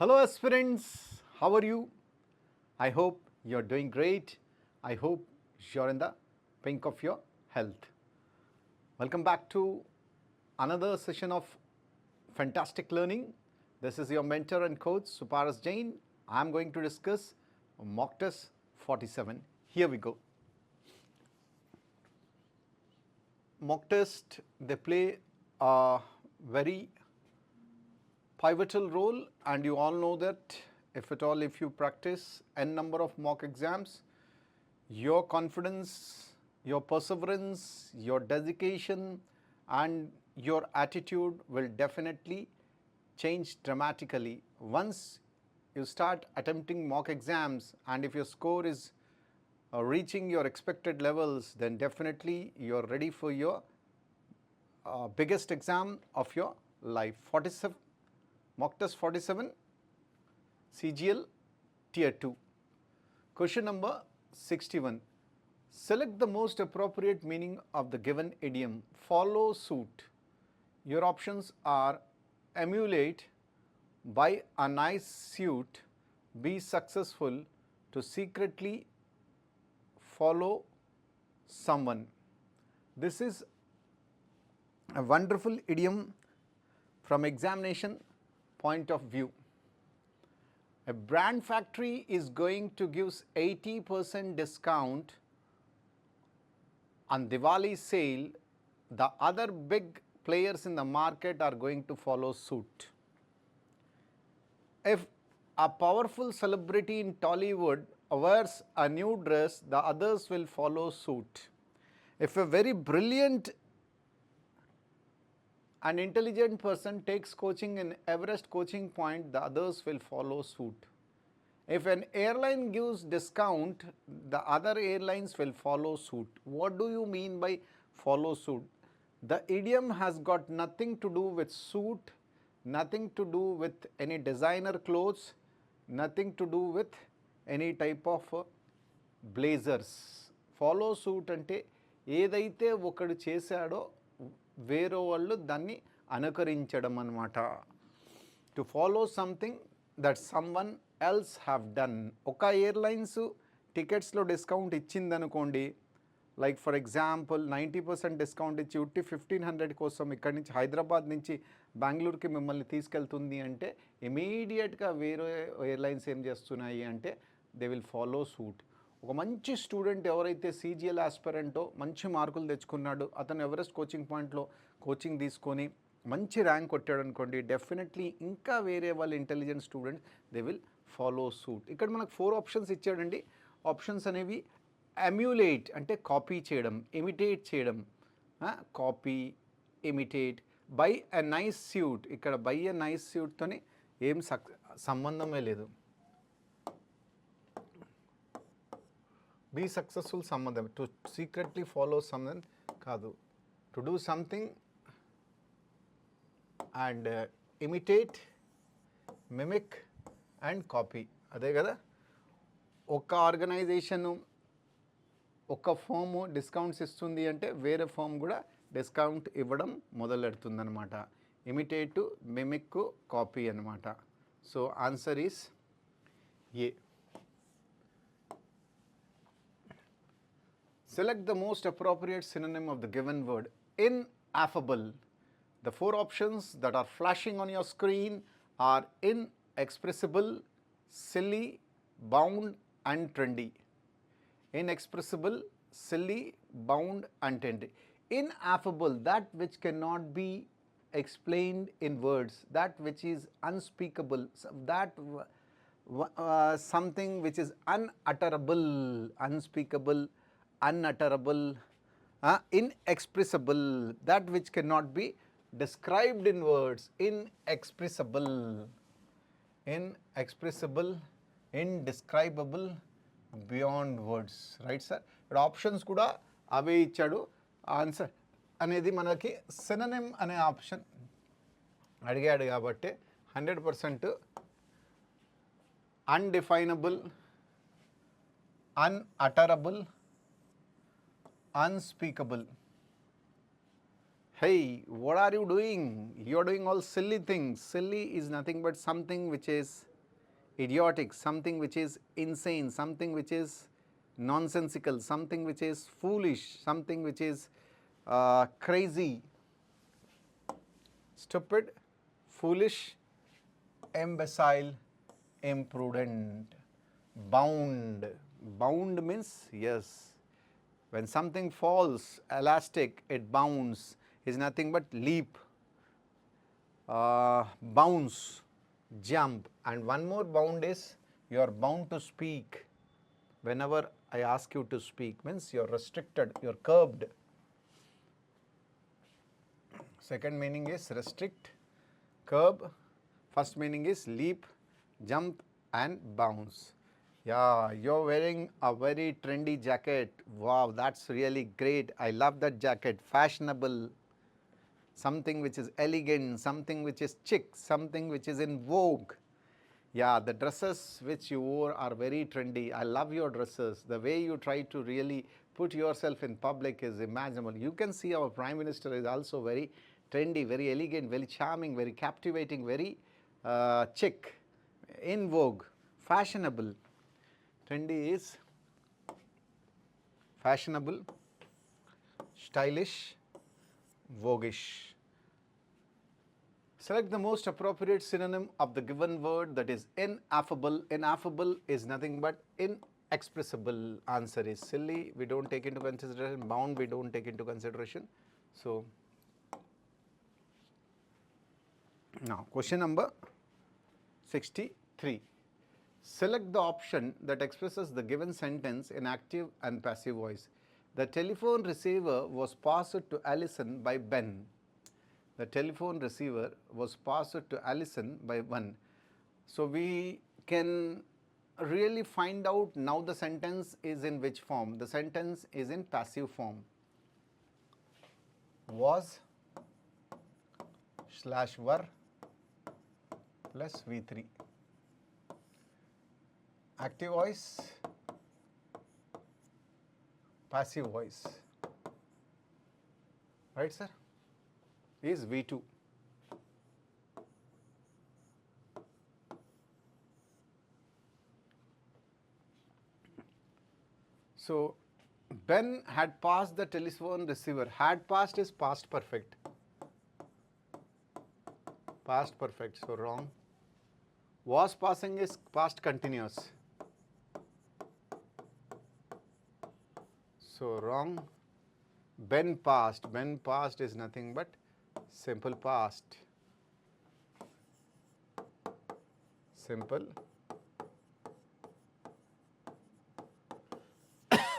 Hello, aspirants. How are you? I hope you're doing great. I hope you're in the pink of your health. Welcome back to another session of fantastic learning. This is your mentor and coach, Suparas Jain. I'm going to discuss mock test 47. Here we go. Mock test, they play a very pivotal role, and you all know that if you practice n number of mock exams, your confidence, your perseverance, your dedication and your attitude will definitely change dramatically. Once you start attempting mock exams and if your score is reaching your expected levels, then definitely you're ready for your biggest exam of your life. 47 mock test 47 CGL tier 2. Question number 61. Select the most appropriate meaning of the given idiom. Follow suit. Your options are emulate, buy a nice suit, be successful, to secretly follow someone. This is a wonderful idiom from examination point of view. A brand factory is going to give 80% discount on Diwali sale. The other big players in the market are going to follow suit. If a powerful celebrity in Tollywood wears a new dress, the others will follow suit. If a very brilliant an intelligent person takes coaching in Everest coaching point, the others will follow suit. If an airline gives discount, the other airlines will follow suit. What do you mean by follow suit? The idiom has got nothing to do with suit, nothing to do with any designer clothes, nothing to do with any type of blazers. Follow suit ante ఏదైతే ఒకడు చేశాడో వేరే వాళ్ళు దాన్ని అనుకరించడం అన్నమాట. To follow something that someone else have done. ఒక airlines టికెట్స్లో డిస్కౌంట్ ఇచ్చిందనుకోండి, లైక్ ఫర్ ఎగ్జాంపుల్ 90% డిస్కౌంట్ ఇచ్చి ఉట్టి 1500 కోసం ఇక్కడి నుంచి హైదరాబాద్ నుంచి బెంగళూరుకి మిమ్మల్ని తీసుకెళ్తుంది అంటే ఇమీడియట్గా వేరే ఎయిర్లైన్స్ ఏం చేస్తున్నాయి అంటే దే విల్ ఫాలో సూట్. ఒక మంచి స్టూడెంట్ ఎవరైతే CGL ఆస్పిరెంటో మంచి మార్కులు తెచ్చుకున్నాడు, అతను ఎవరెస్ట్ కోచింగ్ పాయింట్లో కోచింగ్ తీసుకొని మంచి ర్యాంక్ కొట్టాడు అనుకోండి, డెఫినెట్లీ ఇంకా వేరే వాళ్ళ intelligent students they will follow suit. ఇక్కడ మనకు 4 ఆప్షన్స్ ఇచ్చాడండి. ఆప్షన్స్ అనేవి ఎమ్యులేట్ అంటే కాపీ చేయడం, ఇమిటేట్ చేయడం, copy, imitate, by a nice suit. ఇక్కడ బై ఎ నైస్ స్యూట్తోని ఏం సంబంధమే లేదు. బీ సక్సెస్ఫుల్ సంబంధం, టు సీక్రెట్లీ ఫాలో సంథింగ్ కాదు. To do something and imitate, mimic and copy, అదే కదా. ఒక ఆర్గనైజేషను ఒక ఫర్మ్ డిస్కౌంట్స్ ఇస్తుంది అంటే వేరే ఫర్మ్ కూడా డిస్కౌంట్ ఇవ్వడం మొదలెడుతుందన్నమాట. ఇమిటేట్, మిమిక్, కాపీ అనమాట. So answer is a. Select the most appropriate synonym of the given word. Ineffable. The 4 options that are flashing on your screen are inexpressible, silly, bound and trendy. Inexpressible, silly, bound and trendy. Ineffable, that which cannot be explained in words, that which is unspeakable, that something which is unutterable, unspeakable, unutterable, inexpressible, that which cannot be described in words. Inexpressible, inexpressible, indescribable, beyond words. Right sir? ఇక్కడ options కూడా అవే ఇచ్చాడు. Answer అనేది మనకి synonym అనే option అడిగాడు కాబట్టి 100% అన్డిఫైనబుల్, unutterable, unspeakable. Hey, what are you doing? You are doing all silly things. Silly is nothing but something which is idiotic, something which is insane, something which is nonsensical, something which is foolish, something which is crazy, stupid, foolish, imbecile, imprudent. Bound. Bound means, yes, when something falls elastic, it bounds, is nothing but leap, bounce, jump. And one more bound is you are bound to speak. Whenever I ask you to speak, means you are restricted, you are curbed. Second meaning is restrict, curb. First meaning is leap, jump and bounce. Yeah, you're wearing a very trendy jacket. Wow, that's really great. I love that jacket. Fashionable, something which is elegant, something which is chic, something which is in vogue. Yeah, the dresses which you wore are very trendy. I love your dresses. The way you try to really put yourself in public is imaginable. You can see our Prime Minister is also very trendy, very elegant, very charming, very captivating, very chic, in vogue, fashionable. Trendy is fashionable, stylish, voguish. Select the most appropriate synonym of the given word, that is ineffable. Ineffable is nothing but inexpressible. Answer is silly, we don't take into consideration. Bound, we don't take into consideration. So, now question number 63. Select the option that expresses the given sentence in active and passive voice. The telephone receiver was passed to Alison by Ben. The telephone receiver was passed to Alison by Ben. So we can really find out now the sentence is in which form. The sentence is in passive form. Was / were plus V3. Active voice, passive voice, right sir, is V2. So, Ben had passed the telephone receiver. Had passed is past perfect. Past perfect, so wrong. Was passing is past continuous. So wrong. Ben passed. Ben passed is nothing but simple past. Simple.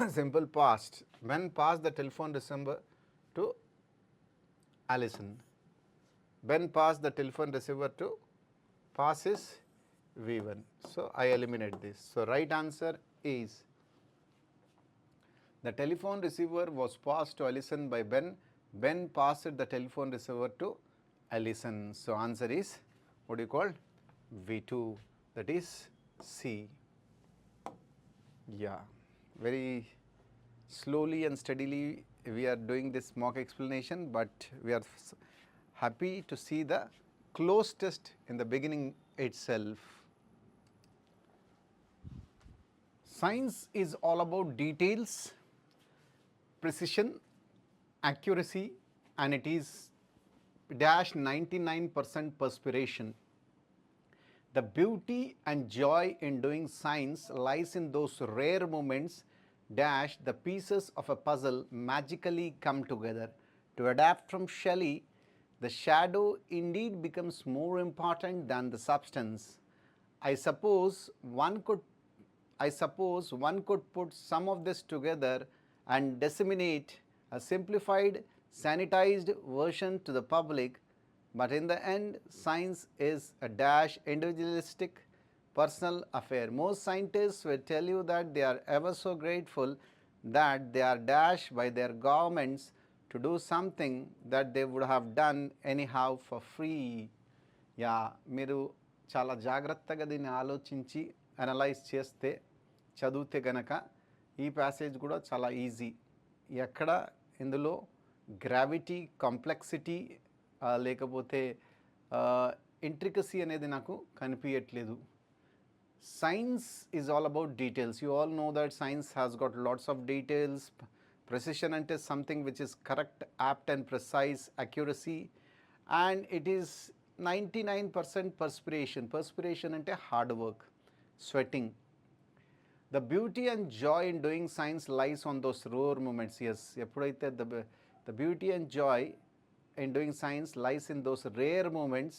Simple past. Ben passed the telephone receiver to Alison. Ben passed the telephone receiver to, pass is V1. So I eliminate this. So right answer is the telephone receiver was passed to Alison by Ben. Ben passed the telephone receiver to Alison. So answer is, what do you call? V2. That is C. Yeah. Very slowly and steadily we are doing this mock explanation, but we are happy to see the close test in the beginning itself. Science is all about details, precision, accuracy, and it is dash 99% perspiration. The beauty and joy in doing science lies in those rare moments dash the pieces of a puzzle magically come together. To adapt from Shelley, the shadow indeed becomes more important than the substance. I suppose one could put some of this together and disseminate a simplified, sanitized version to the public, but in the end, science is a dash individualistic, personal affair. Most scientists will tell you that they are ever so grateful that they are dashed by their governments to do something that they would have done anyhow for free. Yeah, మీరు చాలా జాగ్రత్తగా దీన్ని ఆలోచించి analyse చేస్తే చదివితే గనక ఈ passage కూడా చాలా ఈజీ. ఎక్కడ ఇందులో గ్రావిటీ, కాంప్లెక్సిటీ లేకపోతే ఇంట్రికసీ అనేది నాకు కనిపించట్లేదు. Science is all about details. You all know that science has got lots of details. Precision is something which is correct, apt and precise accuracy, and it is 99% perspiration. Perspiration ante hard work, sweating. The beauty and joy in doing science lies on those rare moments. Yes, the beauty and joy in doing science lies in those rare moments.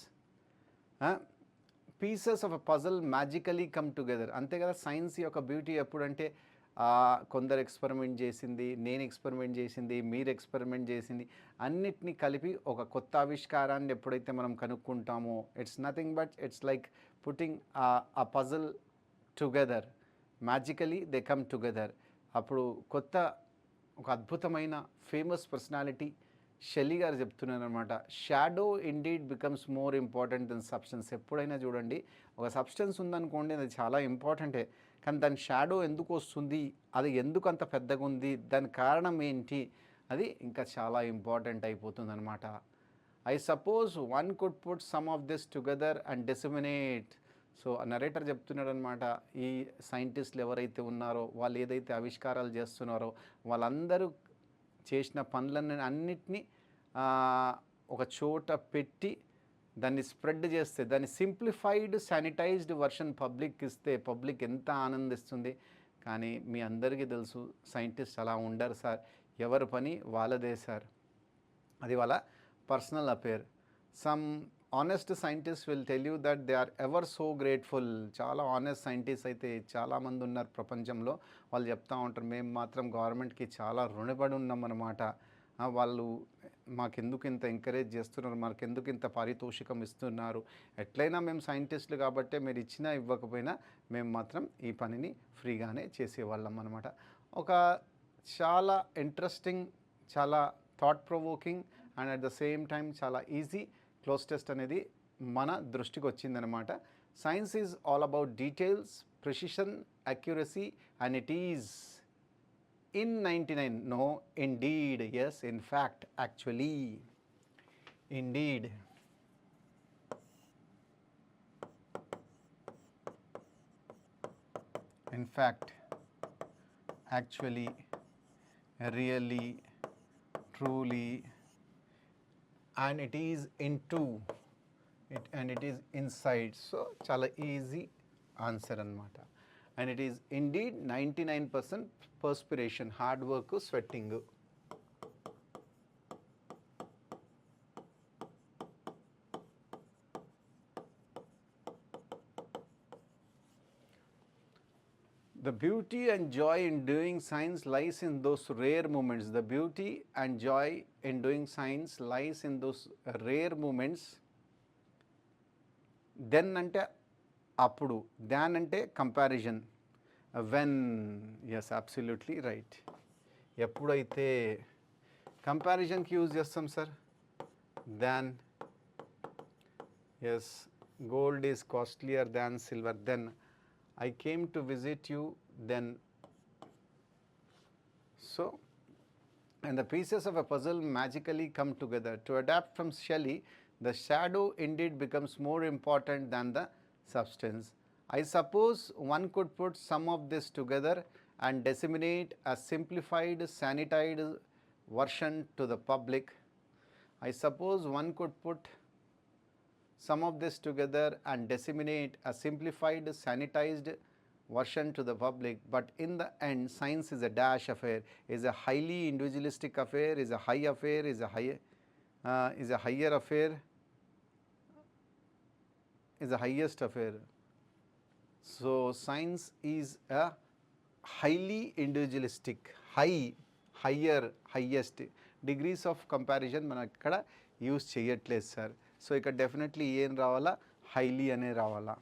Pieces of a puzzle మ్యాజికలీ come together. అంతే కదా science యొక్క beauty ఎప్పుడంటే కొందరు experiment చేసింది, నేను experiment చేసింది, మీరు experiment చేసింది అన్నిటినీ కలిపి ఒక కొత్త ఆవిష్కారాన్ని ఎప్పుడైతే మనం కనుక్కుంటామో it's nothing but it's like putting a puzzle together. Magically they come together. అప్పుడు కొత్త ఒక అద్భుతమైన ఫేమస్ పర్సనాలిటీ షెల్లీ గారు చెప్తున్నారు అనమాట. Shadow indeed becomes more important then substance. ఎప్పుడైనా చూడండి ఒక సబ్స్టెన్స్ ఉందనుకోండి అది చాలా ఇంపార్టెంటే, కానీ దాని షాడో ఎందుకు వస్తుంది, అది ఎందుకు అంత పెద్దగా ఉంది, దాని కారణం ఏంటి, అది ఇంకా చాలా ఇంపార్టెంట్ అయిపోతుంది అనమాట. I suppose one could put some of this together and disseminate. So narrator చెప్తున్నాడు అనమాట, ఈ సైంటిస్టులు ఎవరైతే ఉన్నారో వాళ్ళు ఏదైతే ఆవిష్కారాలు చేస్తున్నారో వాళ్ళందరూ చేసిన పనులన్నీ అన్నిటినీ ఒక చోట పెట్టి దాన్ని స్ప్రెడ్ చేస్తే, దాన్ని సింప్లిఫైడ్ శానిటైజ్డ్ వర్షన్ పబ్లిక్ ఇస్తే పబ్లిక్ ఎంత ఆనందిస్తుంది. కానీ మీ అందరికీ తెలుసు సైంటిస్ట్ అలా ఉండరు సార్, ఎవరి పని వాళ్ళదే సార్, అది వాళ్ళ personal affair. Some honest scientist will tell you that they are ever so grateful. చాలా ఆనెస్ట్ సైంటిస్ట్ అయితే చాలామంది ఉన్నారు ప్రపంచంలో. వాళ్ళు చెప్తూ ఉంటారు మేము మాత్రం గవర్నమెంట్కి చాలా రుణపడి ఉన్నాం అన్నమాట. వాళ్ళు మాకెందుకు ఇంత ఎంకరేజ్ చేస్తున్నారు, మాకెందుకు ఇంత పారితోషికం ఇస్తున్నారు, ఎట్లయినా మేము సైంటిస్టులు కాబట్టే మీరు ఇచ్చినా ఇవ్వకపోయినా మేము మాత్రం ఈ పనిని ఫ్రీగానే చేసేవాళ్ళం అనమాట. ఒక చాలా ఇంట్రెస్టింగ్, చాలా thought provoking and at the same time చాలా ఈజీ క్లోజ్ టెస్ట్ అనేది మన దృష్టికి వచ్చిందనమాట. Science is all about details, precision, accuracy and it is in 99. No, indeed, yes, in fact, actually, indeed. In fact, actually, really, truly, and it is into it, and it is inside. So chala easy answer anamata. And it is indeed 99% perspiration, hard work, sweating. The beauty and joy in doing science lies in those rare moments. The beauty and joy in doing science lies in those rare moments. Then ante అప్పుడు, than అంటే comparison, when, yes absolutely right. ఎప్పుడైతే కంపారిజన్కి use చేస్తాం sir, than, yes, gold is costlier than silver, then I came to visit you, then. So and the pieces of a puzzle magically come together. To adapt from Shelley, the shadow indeed becomes more important than the substance. I suppose one could put some of this together and disseminate a simplified, sanitized version to the public. I suppose one could put some of this together and disseminate a simplified, sanitized version to the public, but in the end science is a dash affair, is a highly individualistic affair, is a high affair, is a higher affair, is the highest affair. So science is a highly individualistic, higher, highest. Degrees of comparison మనం ఇక్కడ use చేయట్లేదు sir. So ఇక్కడ definitely ఏం రావాలా, highly అనే రావాలా.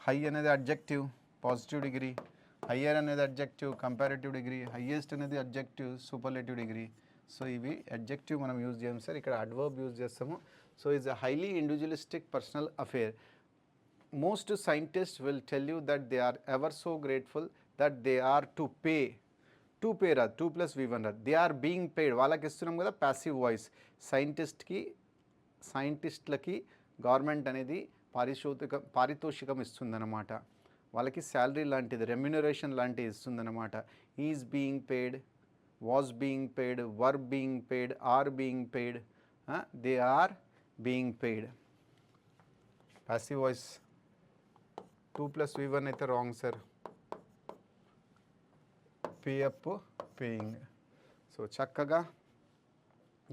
High అనేది adjective, positive degree. Higher అనేది అడ్జెక్టివ్, కంపారేటివ్ డిగ్రీ. హయ్యెస్ట్ అనేది అడ్జెక్టివ్, సూపర్లేటివ్ డిగ్రీ. సో ఇవి అడ్జెక్టివ్ మనం యూజ్ చేయం సార్, ఇక్కడ అడ్వర్బ్ యూజ్ చేస్తాము. So it's a highly individualistic personal affair. Most scientists will tell you that they are ever so grateful that they are to pay. To pay ra 2 plus V1 ra. They are being paid. వాళ్ళకి ఇస్తున్నాం కదా passive voice. సైంటిస్ట్లకి government అనేది పారితోషికం ఇస్తుందన్నమాట. వాళ్ళకి salary లాంటిది, remuneration లాంటిది ఇస్తుందన్నమాట. Is being paid, was being paid, were being paid, are being paid, they are being paid. Passive voice 2 + V1 అయితే wrong sir. Pay up, paying. So చక్కగా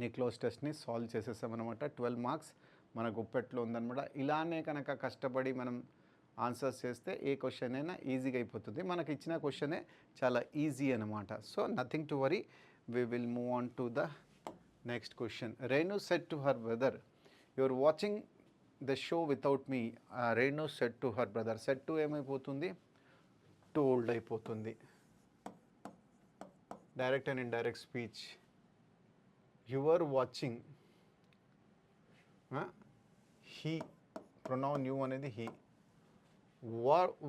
ఈ క్లోజ్ టెస్ట్ని సాల్వ్ చేసేసామన్నమాట. 12 మార్క్స్ మన గుప్పెట్లో ఉందన్నమాట. ఇలానే కనుక కష్టపడి మనం ఆన్సర్స్ చేస్తే ఏ క్వశ్చన్ అయినా ఈజీగా అయిపోతుంది. మనకి ఇచ్చిన క్వశ్చనే చాలా ఈజీ అనమాట. So nothing to worry, we will move on to the next question. Renu said to her brother, you are watching the show without me. Renu said to her brother, said to ఏమైపోతుంది, told అయిపోతుంది. Direct and indirect speech. You are watching, he, pronoun you అనేది he.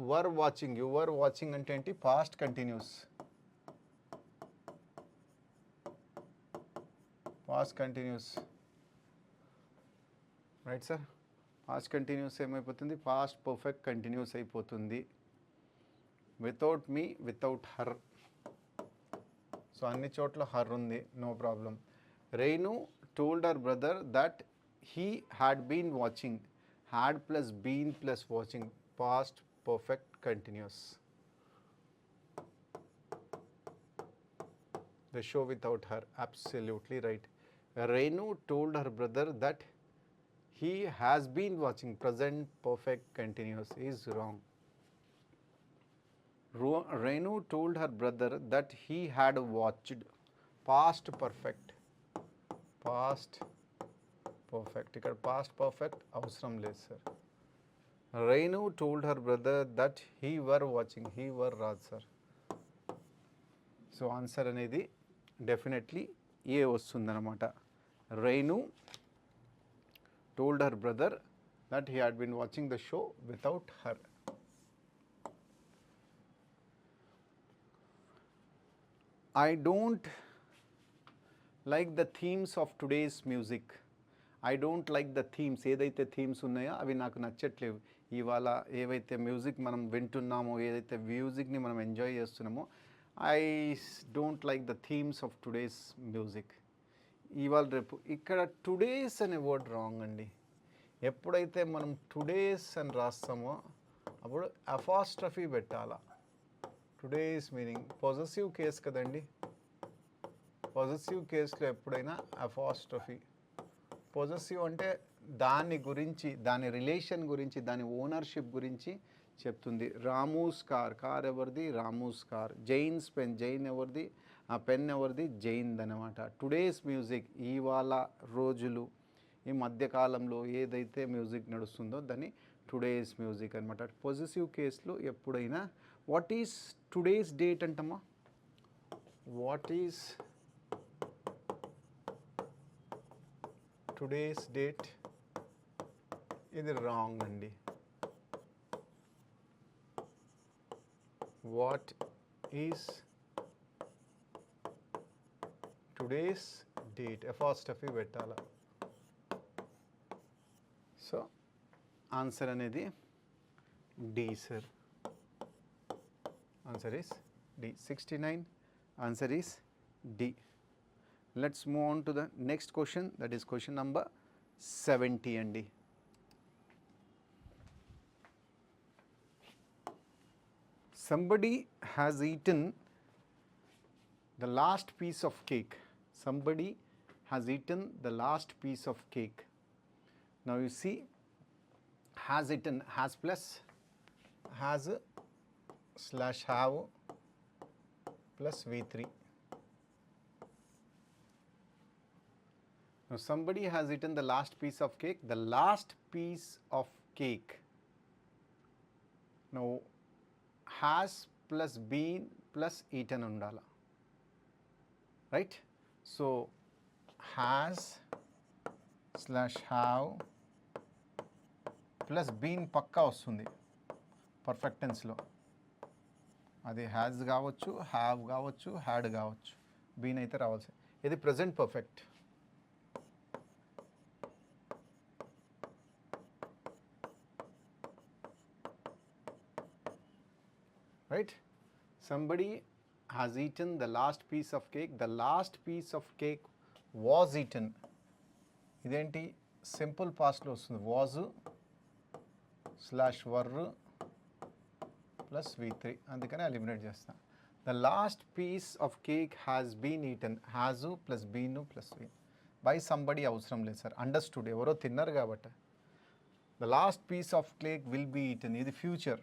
Were watching, you were watching అంటే ఏంటి, past continuous. Past continuous, right sir. Past continuous ఏమైపోతుంది, past perfect continuous అయిపోతుంది. Without me, without her. So అన్ని చోట్ల her ఉంది, no problem. Renu told her brother that he had been watching. Had plus been plus watching, past perfect continuous. The show without her, absolutely right. Renu told her brother that he has been watching, present perfect continuous is wrong. Renu told her brother that he had watched, past perfect. Past perfect, ఇక్కడ past perfect అవసరం లేదు sir. Renu told her brother that he were watching, he were రాదు sir. So answer అనేది definitely A వస్తుందన్నమాట. Renu told her brother that he had been watching the show without her. I don't like the themes of today's music. I don't like the themes, ఏదైతే themes ఉన్నాయో అవి నాకు నచ్చట్లేవు. ఇవాళ ఏవైతే music మనం వింటున్నామో, ఏదైతే మ్యూజిక్ని మనం ఎంజాయ్ చేస్తున్నామో, I don't like the themes of today's music. ఇవాళ రేపు ఇక్కడ టుడేస్ అనే వర్డ్ రాంగ్ అండి. ఎప్పుడైతే మనం టుడేస్ అని రాస్తామో అప్పుడు అపాస్ట్రఫీ పెట్టాలా. టుడేస్ మీనింగ్ పొజెసివ్ కేస్ కదండి. పొజెసివ్ కేసులో ఎప్పుడైనా అపాస్ట్రఫీ. పొజెసివ్ అంటే దాని గురించి, దాని రిలేషన్ గురించి, దాని ఓనర్షిప్ గురించి చెప్తుంది. రామూస్ కార్, కార్ ఎవరిది, రామూస్ కార్. జైన్స్ పెన్, జైన్ ఎవరిది, ఆ పెన్ ఎవరిది, జైన్ది అనమాట. టుడేస్ మ్యూజిక్, ఇవాళ రోజులు, ఈ మధ్యకాలంలో ఏదైతే మ్యూజిక్ నడుస్తుందో దాన్ని టుడేస్ మ్యూజిక్ అనమాట. పొజెసివ్ కేసులో ఎప్పుడైనా వాట్ ఈస్ టుడేస్ డేట్ అంటమ్మా, వాట్ ఈస్ టుడేస్ డేట్, ఇది రాంగ్ అండి. What is today's date, apostrophe పెట్టాల. సో ఆన్సర్ అనేది D sir. Answer is D. 69 answer is D. Let's move on to the next question, that is question number 70 అండి. Somebody has eaten the last piece of cake. Somebody has eaten the last piece of cake. Now you see, has eaten, has plus has slash have plus V3. Now somebody has eaten the last piece of cake. The last piece of cake. Now has plus been plus eaten undala. Right? So has slash have plus been పక్కా వస్తుంది perfect టెన్స్లో. అది has కావచ్చు, have కావచ్చు, had కావచ్చు, been అయితే రావాల్సి. ఇది present perfect. right? Somebody has eaten the last piece of cake. The last piece of cake was eaten. ఇదేంటి simple పాస్ట్లో వస్తుంది. Was slash were plus V3, అందుకని ఎలిమినేట్ చేస్తాను. The last piece of cake has been eaten. Has plus been plus V. By somebody అవసరం లేదు sir, understood, ఎవరో తిన్నారు కాబట్టి. The last piece of cake will be eaten, ఇది future,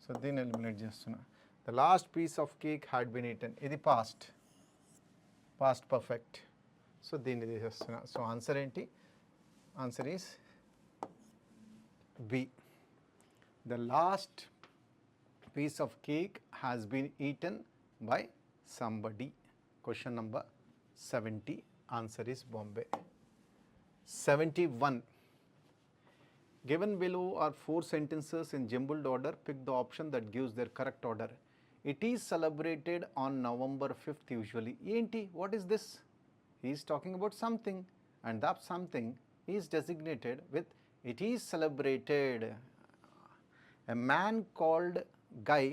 so దీన్ని eliminate చేస్తున్నా. The last piece of cake had been eaten, ఇది past, past perfect, so దీన్ని తీసేస్తున్నా. సో ఆన్సర్ ఏంటి? Answer is B. The last piece of cake has been eaten by somebody. Question number 70. Answer is Bombay. 71. Given below are 4 sentences in jumbled order. Pick the option that gives their correct order. It is celebrated on November 5th usually. Enti, what is this? He is talking about something, and that something is designated with it is celebrated. A man called Guy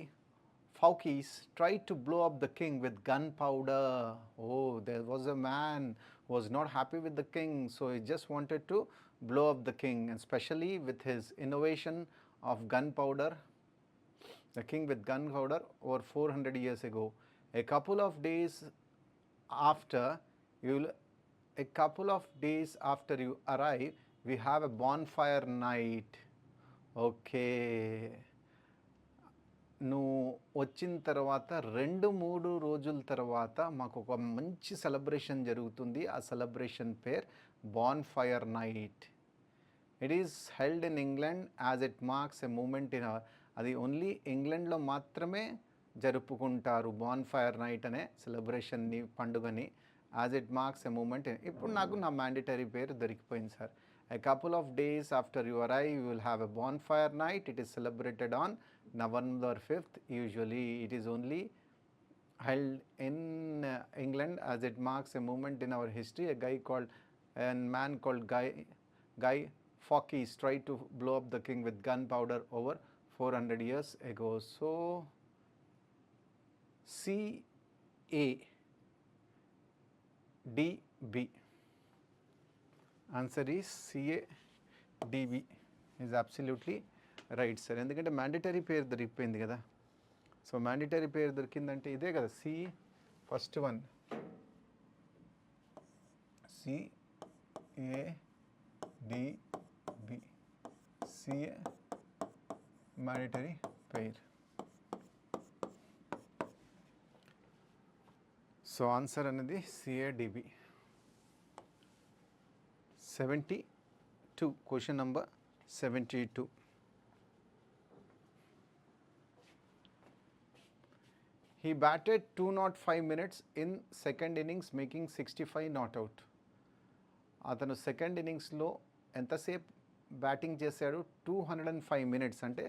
Fawkes tried to blow up the king with gunpowder. Oh, there was a man who was not happy with the king, so he just wanted to blow up the king, and especially with his innovation of gunpowder, the king with gunpowder over 400 years ago. A couple of days after you arrive, we have a bonfire night. Okay, నువ్వు వచ్చిన తర్వాత 2-3 రోజుల తర్వాత మాకు ఒక మంచి celebration జరుగుతుంది. ఆ సెలబ్రేషన్ పేరు bonfire night. It is held in England as it marks a moment in our, అది ఓన్లీ ఇంగ్లాండ్లో మాత్రమే జరుపుకుంటారు బాన్ఫైర్ నైట్ అనే సెలబ్రేషన్ని, పండుగని. As it marks a moment. ఇప్పుడు నాకు నా మ్యాండేటరీ పేరు దొరికిపోయింది sir. A couple of days after you arrive, you will have a bonfire night. It is celebrated on November 5th. Usually, it is only held in England as it marks a moment in our history. A man called Guy Fawkes tried to blow up the king with gunpowder over 400 years ago. So, C A D B. Answer is CADB is absolutely right sir. ఎందుకంటే mandatory పేరు దొరికిపోయింది కదా. So mandatory పేరు దొరికిందంటే ఇదే కదా, first one CADB, CA mandatory పేరు. So answer అనేది CADB. 72. Question number 72. He batted 205 minutes in second innings, making 65 not out. అతను సెకండ్ ఇన్నింగ్స్లో ఎంతసేపు బ్యాటింగ్ చేశాడు? 205 మినిట్స్, అంటే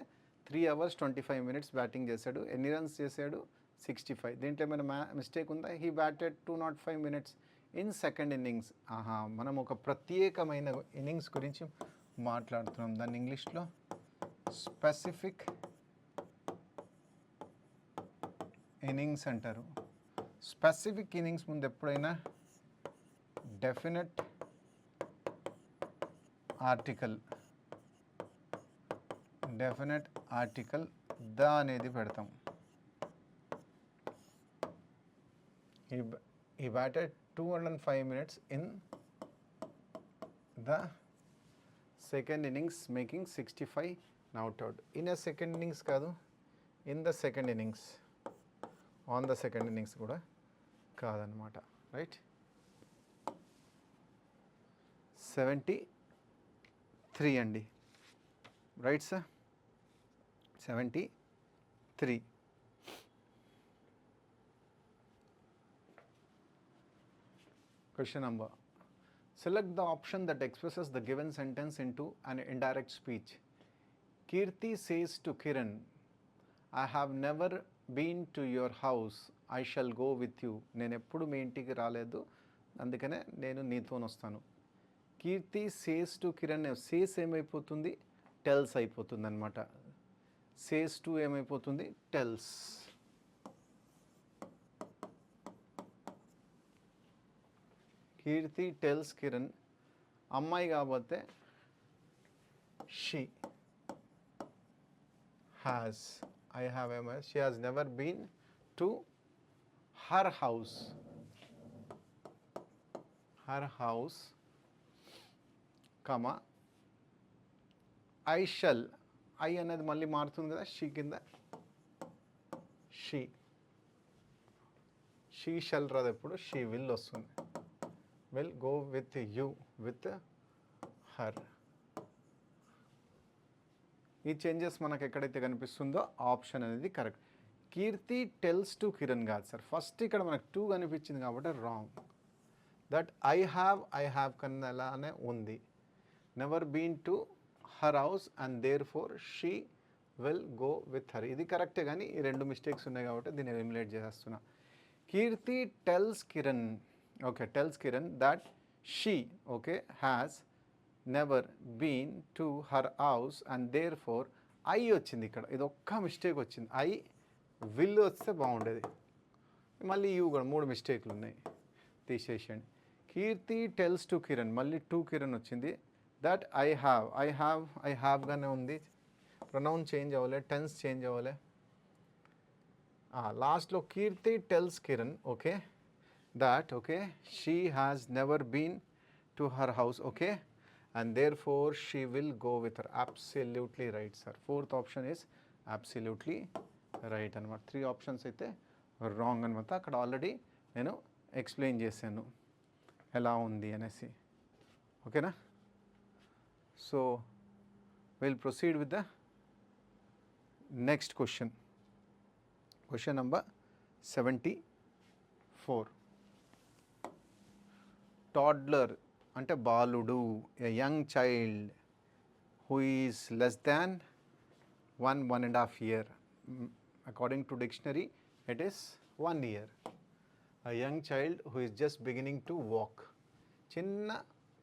3 hours 25 minutes బ్యాటింగ్ చేశాడు. ఎన్ని రన్స్ చేశాడు? 65. దీంట్లో ఏమైనా మిస్టేక్ ఉందా? He batted 205 minutes in second innings. మనం ఒక ప్రత్యేకమైన ఇన్నింగ్స్ గురించి మాట్లాడుతున్నాం. దాన్ని ఇంగ్లీష్లో స్పెసిఫిక్ ఇన్నింగ్స్ అంటారు. స్పెసిఫిక్ ఇన్నింగ్స్ ముందు ఎప్పుడైనా డెఫినెట్ ఆర్టికల్ ద అనేది పెడతాం. He batted 205 minutes in the second innings, making 65 not out. In a second innings కాదు, in the second innings, on the second innings కూడా కాదనమాట. రైట్. 73 అండి. Right sir, 73. Question number. Select the option that expresses the given sentence into an indirect speech. Kirti says to Kiran, I have never been to your house. I shall go with you. నేను ఎప్పుడు మీ ఇంటికి రాలేదు, అందుకనే నేను నీతో వస్తాను. Keerthi says to Kiran, says ఏమైపోతుంది? Tells అయిపోతుంది అనమాట. సేస్ టు ఏమైపోతుంది టెల్స్. కీర్తి టెల్స్ కిరణ్, అమ్మాయి కాకపోతే she has, I have MS, she has never been to her house. Her house comma I shall, I అనేది మళ్ళీ మారుతుంది కదా షీ కింద, షీ షల్ రాదు, ఎప్పుడు షీ విల్ వస్తుంది. Will go with you, with her. ఈ చేంజెస్ మనకు ఎక్కడైతే కనిపిస్తుందో ఆప్షన్ అనేది correct. Keerthi tells to Kiran కాదు సార్, ఫస్ట్ ఇక్కడ మనకు 2 కనిపించింది కాబట్టి రాంగ్. దట్ ఐ హ్యావ్ కన్నా అలానే ఉంది. Never been to her house and therefore she will go with her, ఇది కరెక్టే. కానీ ఈ 2 మిస్టేక్స్ ఉన్నాయి కాబట్టి దీన్ని ఎలిమినేట్ చేసేస్తున్నా. Keerthi tells Kiran, okay, tells Kiran that she, okay, has never been to her house and therefore I వచ్చింది ఇక్కడ, ఇది ఒక్క మిస్టేక్ వచ్చింది. ఐ విల్ వస్తే బాగుండేది. మళ్ళీ ఇవి కూడా 3 మిస్టేక్లు ఉన్నాయి, తీసేసేయండి. కీర్తి టెల్స్ టు కిరణ్, మళ్ళీ 2 కిరణ్ వచ్చింది. దట్ ఐ హ్యావ్ గానే ఉంది, ప్రొనౌన్ చేంజ్ అవ్వలే, టెన్స్ చేంజ్ అవ్వలే. లాస్ట్లో Keerthi tells Kiran, okay, that okay she has never been to her house, okay, and therefore she will go with her. Absolutely right sir, 4th option is absolutely right అనమాట. 3 options అయితే wrong అనమాట. అక్కడ already నేను explain చేశాను ఎలా ఉంది అనేసి, ఓకేనా. So will proceed with the next question. Question number 74. Toddler అంటే బాలుడు, a young child who is less than 1.5 year. According to dictionary it is 1 year. A young child who is just beginning to walk, చిన్న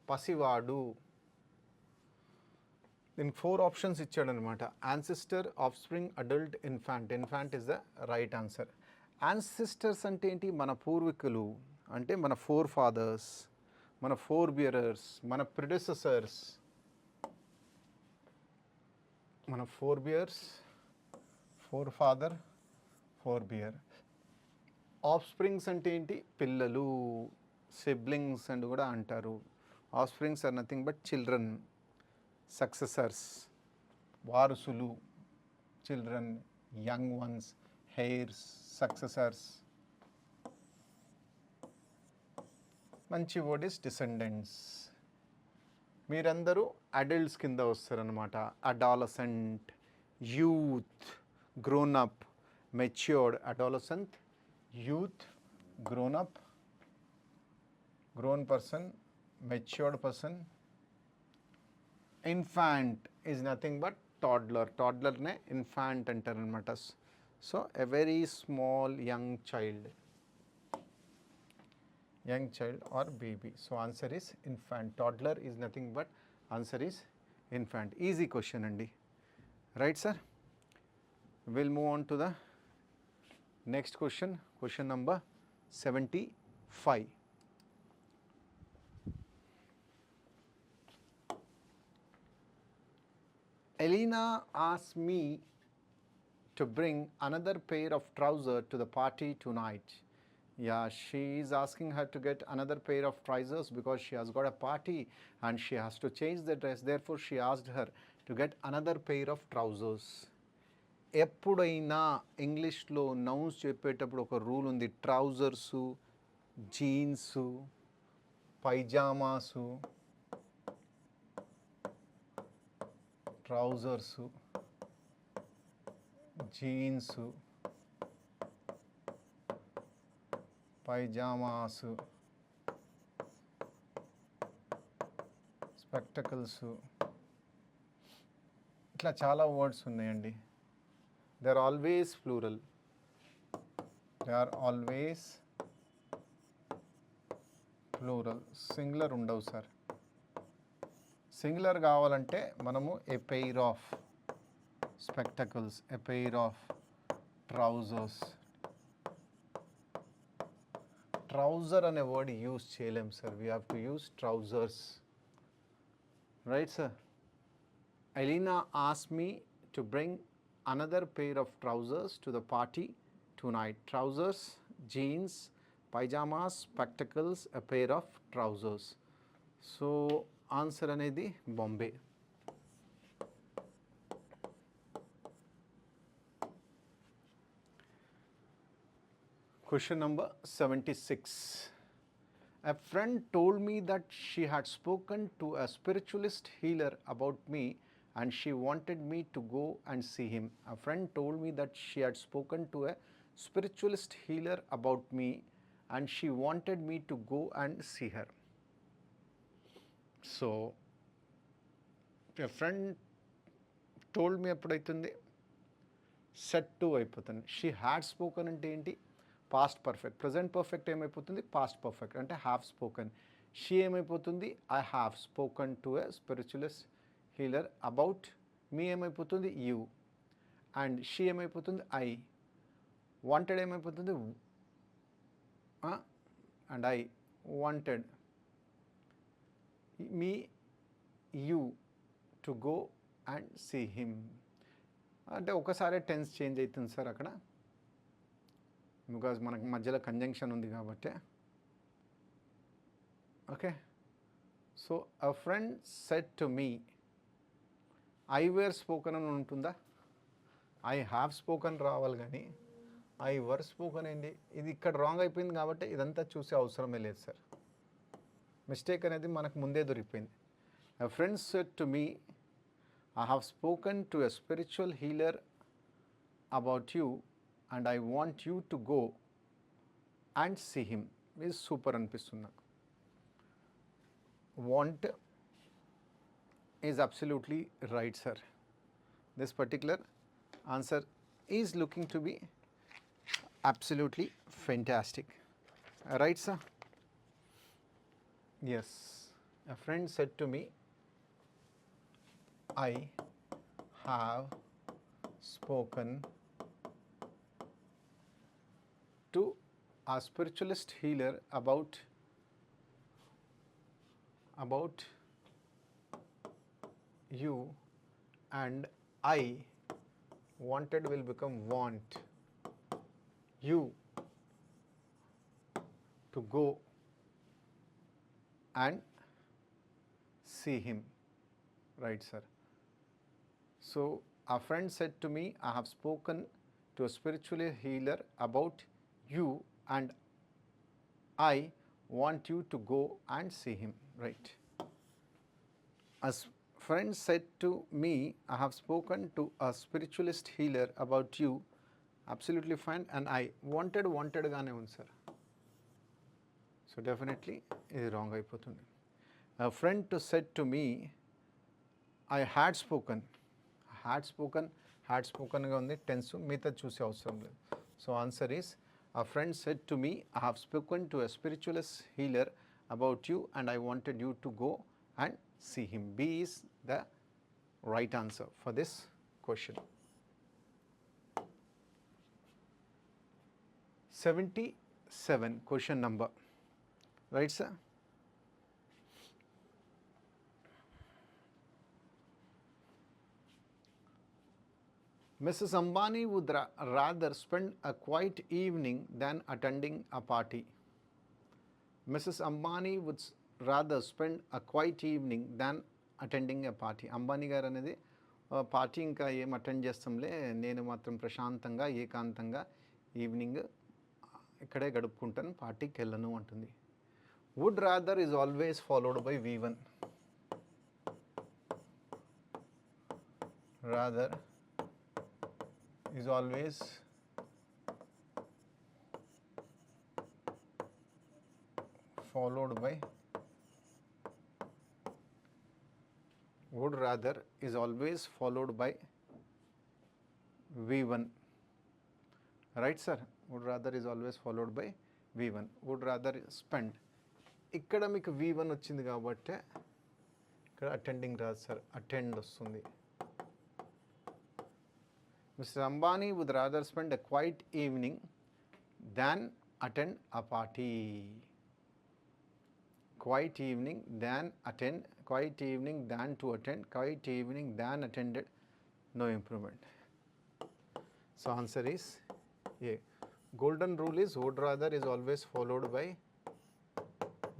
పసివాడు. దీనికి 4 options ఇచ్చాడనమాట. Ancestor, offspring, adult, infant. Infant is the right answer. Ancestors అంటే ఏంటి? మన పూర్వీకులు, అంటే మన ఫోర్ ఫాదర్స్, మన ఫోర్ బియరర్స్, మన ప్రిడెసెసర్స్, మన forebears, forefather, forebear. Offsprings అంటే ఏంటి? పిల్లలు, సిబ్లింగ్స్ అని కూడా అంటారు. Offsprings are nothing but children. Successors, వారసులు, children, young ones, heirs, successors. మంచి వర్డ్ ఇస్ డిసెండెంట్స్. మీరందరూ అడల్ట్స్ కింద వస్తారనమాట. Adolescent, youth, grown up, matured. Adolescent, youth, grown up, grown person, matured person. Infant is nothing but toddler. టాడ్లర్నే infant అంటారనమాట. So a very small young child, young child or baby. So answer is infant. Toddler is nothing but answer is infant. Easy question andi, right sir? We'll move on to the next question. Question number 75. Elena asked me to bring another pair of trousers to the party tonight. Yeah, she is asking her to get another pair of trousers because she has got a party and she has to change the dress. Therefore, she asked her to get another pair of trousers. ఎప్పుడైనా ఇంగ్లీష్లో nouns చెప్పేటప్పుడు ఒక rule ఉంది. ట్రౌజర్సు, jeans, పైజామాసు, ట్రౌజర్సు, jeans, పైజామాసు, స్పెక్టకల్సు, ఇట్లా చాలా words ఉన్నాయండి. They are always plural. They are always plural. Singular ఉండవు sir. Singular కావాలంటే మనము a pair of, spectacles, a pair of trousers. Trouser అనే వర్డ్ యూజ్ చేయలేం sir, we have to use trousers, right sir. Elena asked me to bring another pair of trousers to the party tonight. Trousers, jeans, pajamas, spectacles, a pair of trousers. So answer అనేది Bombay. Question number 76. A friend told me that she had spoken to a spiritualist healer about me and she wanted me to go and see him. A friend told me that she had spoken to a spiritualist healer about me and she wanted me to go and see her. So, a friend told me ఎప్పుడైతుంది, said to అయిపోతుంది. She had spoken అంటే ఏంటి, past perfect. Present perfect ఏమైపోతుంది, past perfect అంటే have spoken. She ఏమైపోతుంది, I have spoken to a spiritualist healer about me ఏమైపోతుంది, you. And she ఏమైపోతుంది, I. Wanted ఏమైపోతుంది, and I wanted me, you to go and see him. అంటే ఒకసారి tense change అవుతుంది sir అక్కడ, because మనకు మధ్యలో కంజంక్షన్ ఉంది కాబట్టి. Okay, so a friend said to me, I were spoken అని ఉంటుందా, ఐ హ్యావ్ స్పోకన్ రావాలి కానీ ఐ వర్ స్పోకన్ ఏంటి, ఇది ఇక్కడ రాంగ్ అయిపోయింది కాబట్టి ఇదంతా చూసే అవసరమే లేదు సార్. మిస్టేక్ అనేది మనకు ముందే దొరికిపోయింది. A friend said to me, I have spoken to a spiritual healer about you and I want you to go and see him. Is super అనిపిస్తుంది నాకు. Want is absolutely right, sir. This particular answer is looking to be absolutely fantastic. Right, sir? Yes. A friend said to me, I have spoken to a spiritualist healer about you and I wanted will become want you to go and see him. Right, sir. So, a friend said to me, I have spoken to a spiritual healer about you and I want you to go and see him. Right. A friend said to me, I have spoken to a spiritualist healer about you. Absolutely fine. And I wanted గానే ఉంది sir. So, definitely ఇది wrong అయిపోతుంది. A friend said to me, I had spoken గా ఉంది, tense మిగతా చూసే అవసరం లేదు. So answer is, a friend said to me, I have spoken to a spiritualist healer about you and I wanted you to go and see him. B is the right answer for this question. 77 question number. Right, sir? Mrs. Ambani would rather spend a quiet evening than attending a party. Mrs. Ambani would rather spend a quiet evening than attending a party. Ambani గారు అనేది party ఇంకా ఏం attend చేస్తాంలే, నేను మాత్రం ప్రశాంతంగా ఏకాంతంగా evening ఇక్కడే గడుపుకుంటాను, పార్టీకి వెళ్ళను అంటుంది. Would rather is always followed by V1. Rather is always followed by, would rather is always followed by V1. Right, sir? Would rather is always followed by V1. Would rather spend. ఇక్కడ మీకు V1 వచ్చింది కాబట్టి ఇక్కడ attending రాదు sir, attend వస్తుంది. Mr. Ambani would rather spend a quiet evening than attend a party. Quiet evening than attend, quiet evening than to attend, quiet evening than attended, no improvement. So answer is A. Golden rule is would rather is always followed by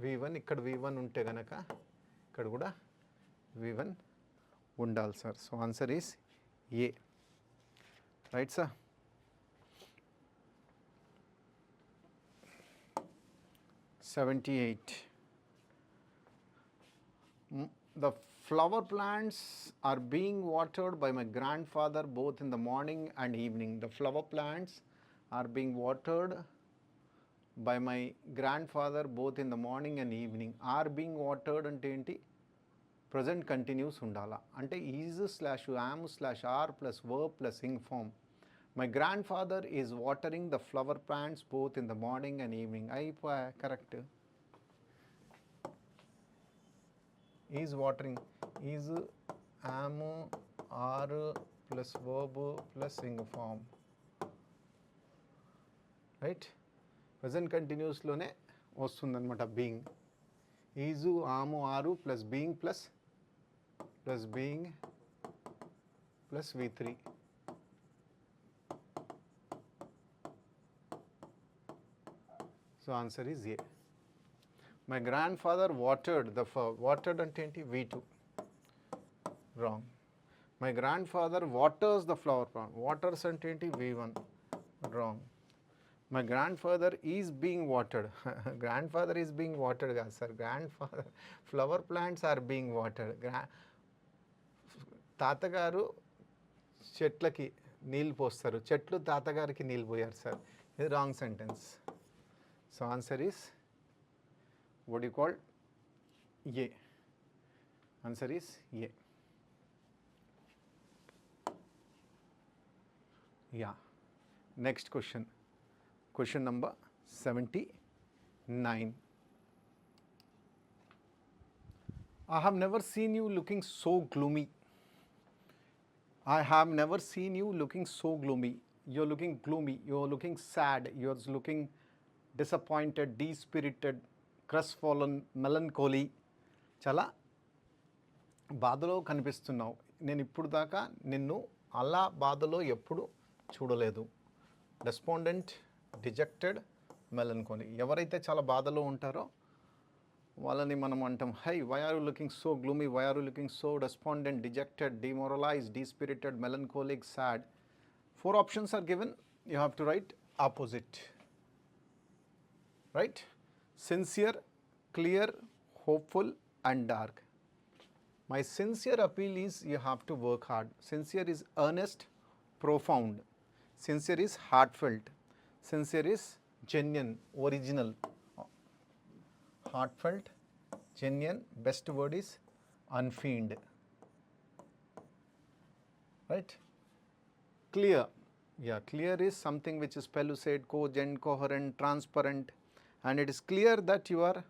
V1. ఇక్కడ V1 ఉంటే గనక ఇక్కడ కూడా V1 ఉండాలి sir. So answer is a. Right sir. $78. The flower plants are being watered by my grandfather both in the morning and evening. The flower plants are being watered by my grandfather both in the morning and evening. Are being watered అంటే ఏంటి? Present continuous ఉండాలా అంటే is slash am slash are plus verb plus ing form. My grandfather is watering the flower plants both in the morning and evening. అయిపోయా correct. Is watering is am are plus verb plus ing form. Right. Present కంటిన్యూస్లోనే వస్తుందన్నమాట being. Is am are plus being plus being plus V3. So answer is A. My grandfather watered the watered అంటే ఏంటి? V2. Wrong. My grand father waters the flower plant. Waters అంటే ఏంటి? V1. Wrong. My grandfather is being watered. Grandfather is being watered కాదు sir. Grandfather flower plants are being watered. తాతగారు చెట్లకి నీళ్ళు పోస్తారు, చెట్లు తాతగారికి నీళ్ళు పోయారు సార్. ఇది wrong sentence. So answer is what you call A. Answer is A. Yeah. Next question. Question number 79. I have never seen you looking so gloomy. I have never seen you looking so gloomy. You're looking gloomy. You're looking sad. You're looking disappointed, dispirited, crestfallen, melancholy. చాలా బాధలో కనిపిస్తున్నావు. నేను ఇప్పుడు దాకా నిన్ను అలా బాధలో ఎప్పుడు చూడలేదు. Despondent, dejected, melancholy. ఎవరైతే చాలా బాధలో ఉంటారో వాళ్ళని మనం అంటాం, hi why are you looking so gloomy, why are you looking so despondent, dejected, demoralised, dispirited, melancholic, sad. 4 options are given. You have to write opposite. Right? Sincere, clear, hopeful and dark. My sincere appeal is you have to work hard. Sincere is earnest, profound. Sincere is heartfelt. Sincere is genuine, original. Heartfelt, genuine, best word is unfeigned. Right? Clear. Yeah, clear is something which is pellucid, cogent, coherent, transparent, and it is clear that you are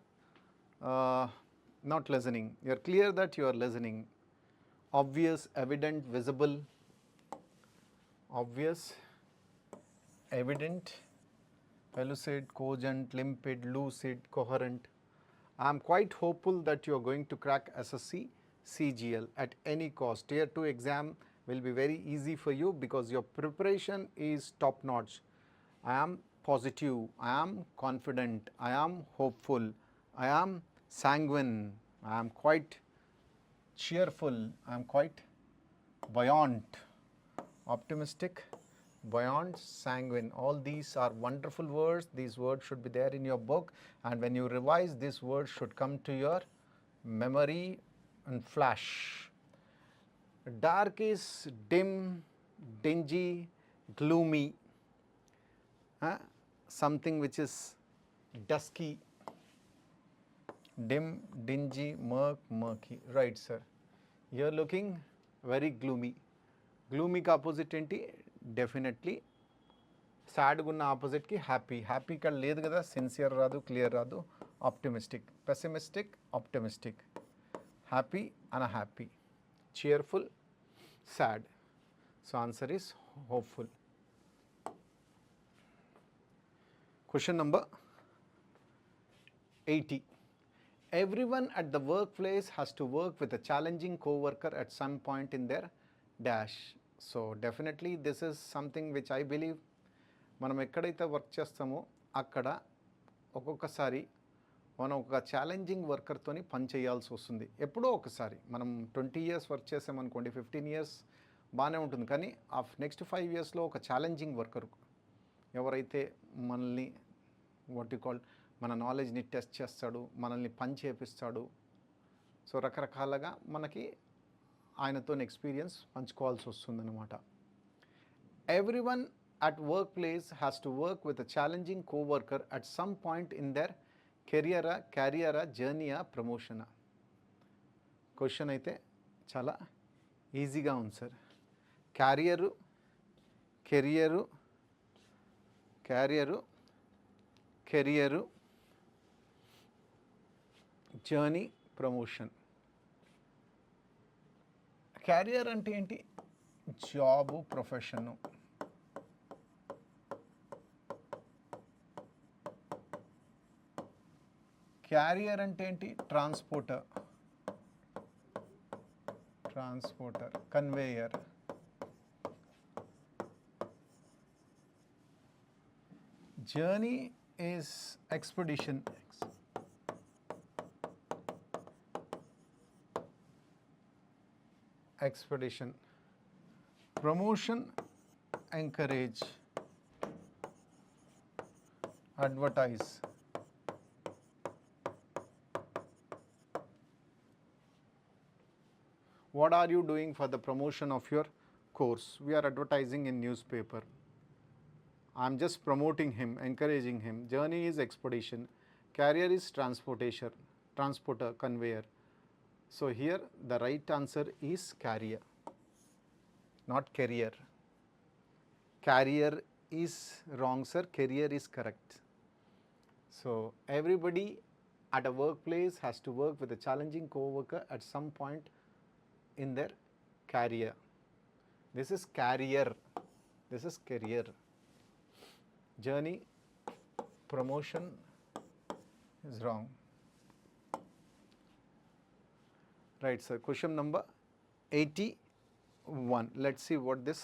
not listening. You are clear that you are listening. Obvious, evident, visible. Obvious, evident, pellucid, cogent, limpid, lucid, coherent. I am quite hopeful that you are going to crack SSC, CGL at any cost. Tier 2 exam will be very easy for you because your preparation is top notch. I am positive, I am confident, I am hopeful, I am sanguine, I am quite cheerful, I am quite buoyant, optimistic, buoyant, sanguine. All these are wonderful words. These words should be there in your book, and when you revise, these words should come to your memory and flash. Dark is dim, dingy, gloomy. Something which is dusky, dim, dingy, murky. Right, sir. You are looking very gloomy. Gloomy ka opposite enti? Definitely sad gunna opposite ki happy. Happy ka లేదు కదా, sincere రాదు, clear రాదు. Optimistic, pessimistic, optimistic. Happy, unhappy. Cheerful, sad. So answer is hopeful. Question number 80. Everyone at the workplace has to work with a challenging co-worker at some point in their dash. So definitely this is something which I believe మనం ఎక్కడైతే work చేస్తామో అక్కడ ఒక్కొక్కసారి మనం ఒక challenging వర్కర్తోని పని చేయాల్సి వస్తుంది. ఎప్పుడో ఒకసారి మనం 20 ఇయర్స్ వర్క్ చేసామనుకోండి, 15 ఇయర్స్ బాగానే ఉంటుంది. కానీ ఆ నెక్స్ట్ 5 ఇయర్స్లో ఒక ఛాలెంజింగ్ వర్కర్ ఎవరైతే మనల్ని వాట్ యు కాల్ మన నాలెడ్జ్ని టెస్ట్ చేస్తాడు, మనల్ని పని చేపిస్తాడు. సో రకరకాలుగా మనకి ఆయనతో ఎక్స్పీరియన్స్ పంచుకోవాల్సి వస్తుందన్నమాట. Everyone at workplace has to work with a challenging co-worker at some point in their career, journey, promotion. Question అయితే చాలా ఈజీగా ఉంది sir. Career journey, promotion. Carrier అంటే ఏంటి? Job, profession. క్యారియర్ అంటే ఏంటి? Transporter, conveyor. Journey is expedition. Promotion, encourage, advertise. What are you doing for the promotion of your course? We are advertising in newspaper. I'm just promoting him, encouraging him. Journey is expedition. Career is transporter, conveyor. So here the right answer is carrier, not career. Carrier is wrong, sir. Career is correct. So everybody at a workplace has to work with a challenging co-worker at some point in their career. This is career. Journey, promotion is wrong. Right, sir. Question number 81. Let's see what this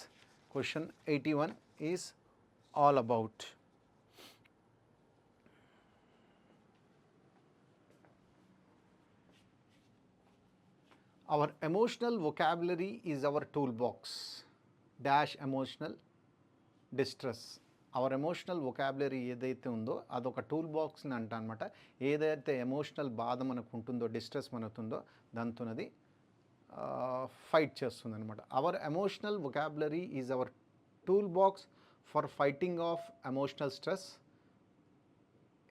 question 81 is all about. Our emotional vocabulary is our toolbox. Dash emotional distress. Our emotional vocabulary ఏదైతే ఉందో అదొక tool బాక్స్ని అంట అనమాట. ఏదైతే emotional బాధ మనకు ఉంటుందో, డిస్ట్రెస్ మనకుందో దాంతో అది ఫైట్ చేస్తుంది అనమాట. Our emotional vocabulary is our tool box for fighting of emotional stress.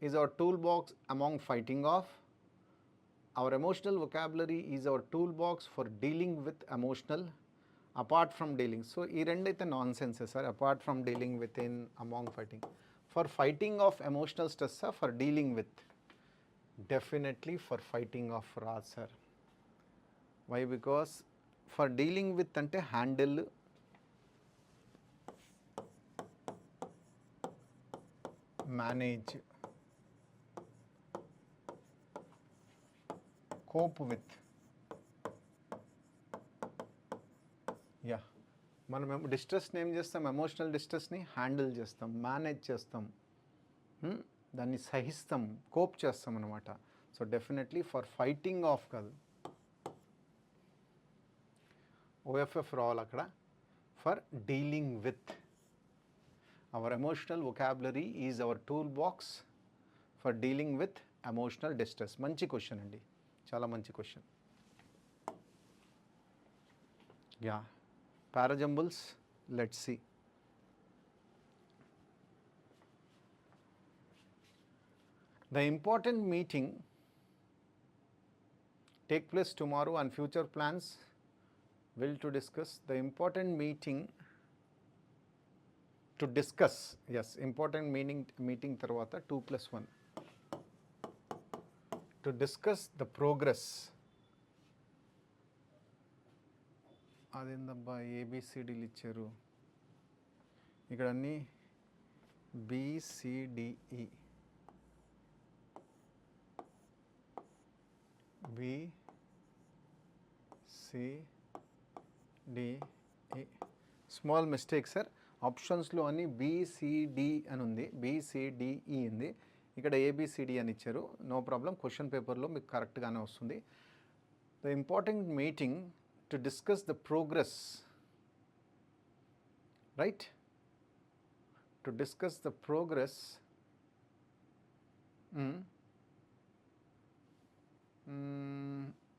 Is our tool box among fighting of. Our emotional vocabulary is our toolbox for dealing with emotional, apart from dealing. So, ee rendaithe nonsense sir. Apart from dealing within, among fighting. For fighting of emotional stress, sir. For dealing with, definitely for fighting of Raj sir. Why? Because for dealing with ante handle, manage, cope with. Yeah, మనం డిస్ట్రెస్ని ఏం చేస్తాం? Emotional డిస్ట్రెస్ని handle చేస్తాం, manage చేస్తాం, దాన్ని సహిస్తాం, cope చేస్తాం అనమాట. So definitely for fighting of కాదు, ఓఎఫ్ఎఫ్ రావాలి అక్కడ. For dealing with. Our emotional vocabulary is our tool box for dealing with emotional distress. మంచి క్వశ్చన్ అండి, చాలా మంచి question. Yeah, parajumbles, let's see. The important meeting take place tomorrow and future plans will to discuss. The important meeting to discuss. Yes, important meeting tarvata 2+1 to discuss the progress అదేందబ్బా ఏబిసిడీలు ఇచ్చారు ఇక్కడ అన్నీ B C D E B C D E small mistake sir ఆప్షన్స్లో అన్ని BCD అని ఉంది B C D E ఉంది ఇక్కడ ఏబిసిడి అని ఇచ్చారు నో ప్రాబ్లం క్వశ్చన్ పేపర్లో మీకు కరెక్ట్గానే వస్తుంది the important meeting to discuss the progress right to discuss the progress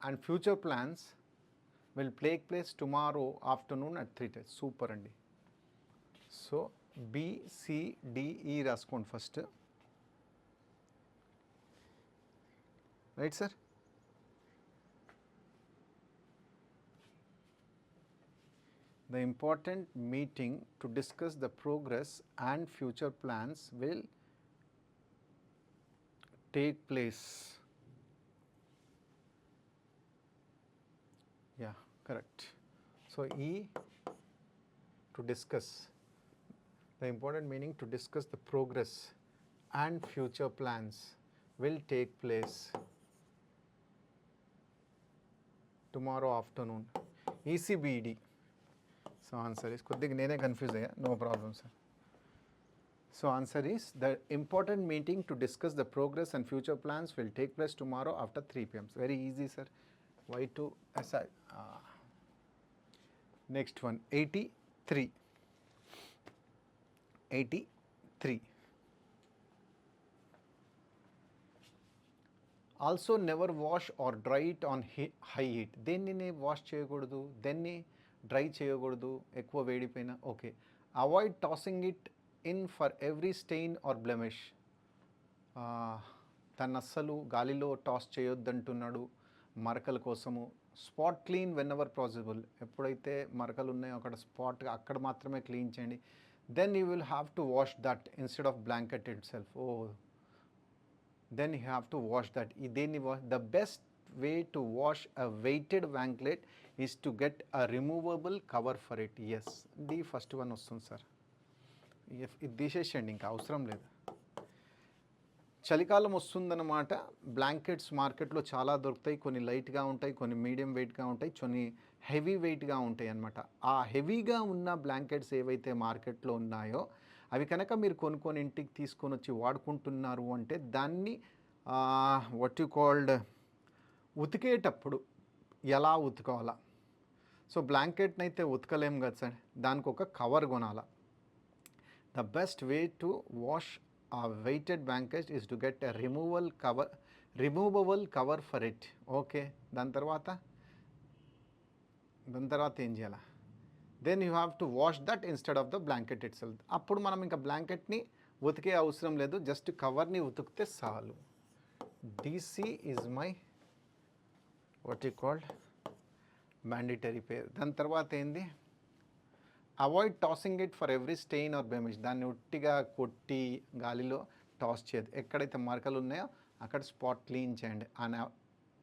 and future plans will take place tomorrow afternoon at 3:00. Super andi. So B, C, D, E raskondi first. Right sir? The important meeting to discuss the progress and future plans will take place. Yeah, correct. So E to discuss. The important meaning to discuss the progress and future plans will take place tomorrow afternoon. ECBD. So answer is koddiga nene confuse ayya, no problem sir. So answer is the important meeting to discuss the progress and future plans will take place tomorrow after 3 p.m. Very easy sir. Y2 SI. Next one 83. 83. Also never wash or dry it on high heat. Denni wash cheyakudadu, denni dry cheyakudadu ekkuva vedi paina. Okay. Avoid tossing it in for every stain or blemish. తనస్సలు గాలిలో toss చేయొద్దంటున్నాడు మరకల కోసము. Spot clean whenever possible. ఎప్పుడైతే మరకలు ఉన్నాయో అక్కడ spot అక్కడ మాత్రమే క్లీన్ చేయండి. Then you will have to wash that instead of blanket itself. Then you have to wash that. దేన్ని wash? The best way to wash a weighted blanket is to get a removable cover for it. Yes, the first one వస్తుంది sir. ఇది తీసేసేయండి, ఇంకా అవసరం లేదు. చలికాలం వస్తుందన్నమాట. Blankets మార్కెట్లో చాలా దొరుకుతాయి. కొన్ని లైట్గా ఉంటాయి, కొన్ని మీడియం వెయిట్గా ఉంటాయి, కొన్ని హెవీ వెయిట్గా ఉంటాయి అన్నమాట. ఆ హెవీగా ఉన్న బ్లాంకెట్స్ ఏవైతే మార్కెట్లో ఉన్నాయో అవి కనుక మీరు కొనుక్కొని ఇంటికి తీసుకొని వచ్చి వాడుకుంటున్నారు అంటే దాన్ని వాట్ యు కాల్డ్ ఉతికేటప్పుడు ఎలా ఉతుకోవాలా. సో బ్లాంకెట్ని అయితే ఉతకలేం కదా సార్, దానికి ఒక కవర్ కొనాలా. The best way to wash a weighted blanket is to get a removable cover for it. Okay, దాని తర్వాత ఏం చేయాలా? Then you have to wash that instead of the blanket itself. అప్పుడు మనం ఇంకా బ్లాంకెట్ని ఉతికే అవసరం లేదు, జస్ట్ కవర్ని ఉతికితే చాలు. DC is my what you called mandatory pair. దాని తర్వాత ఏంది? Avoid tossing it for every stain or blemish. దాన్ని ఉట్టిగా కొట్టి గాలిలో టాస్ చేయదు. ఎక్కడైతే మరకలు ఉన్నాయో అక్కడ స్పాట్ క్లీన్ చేయండి.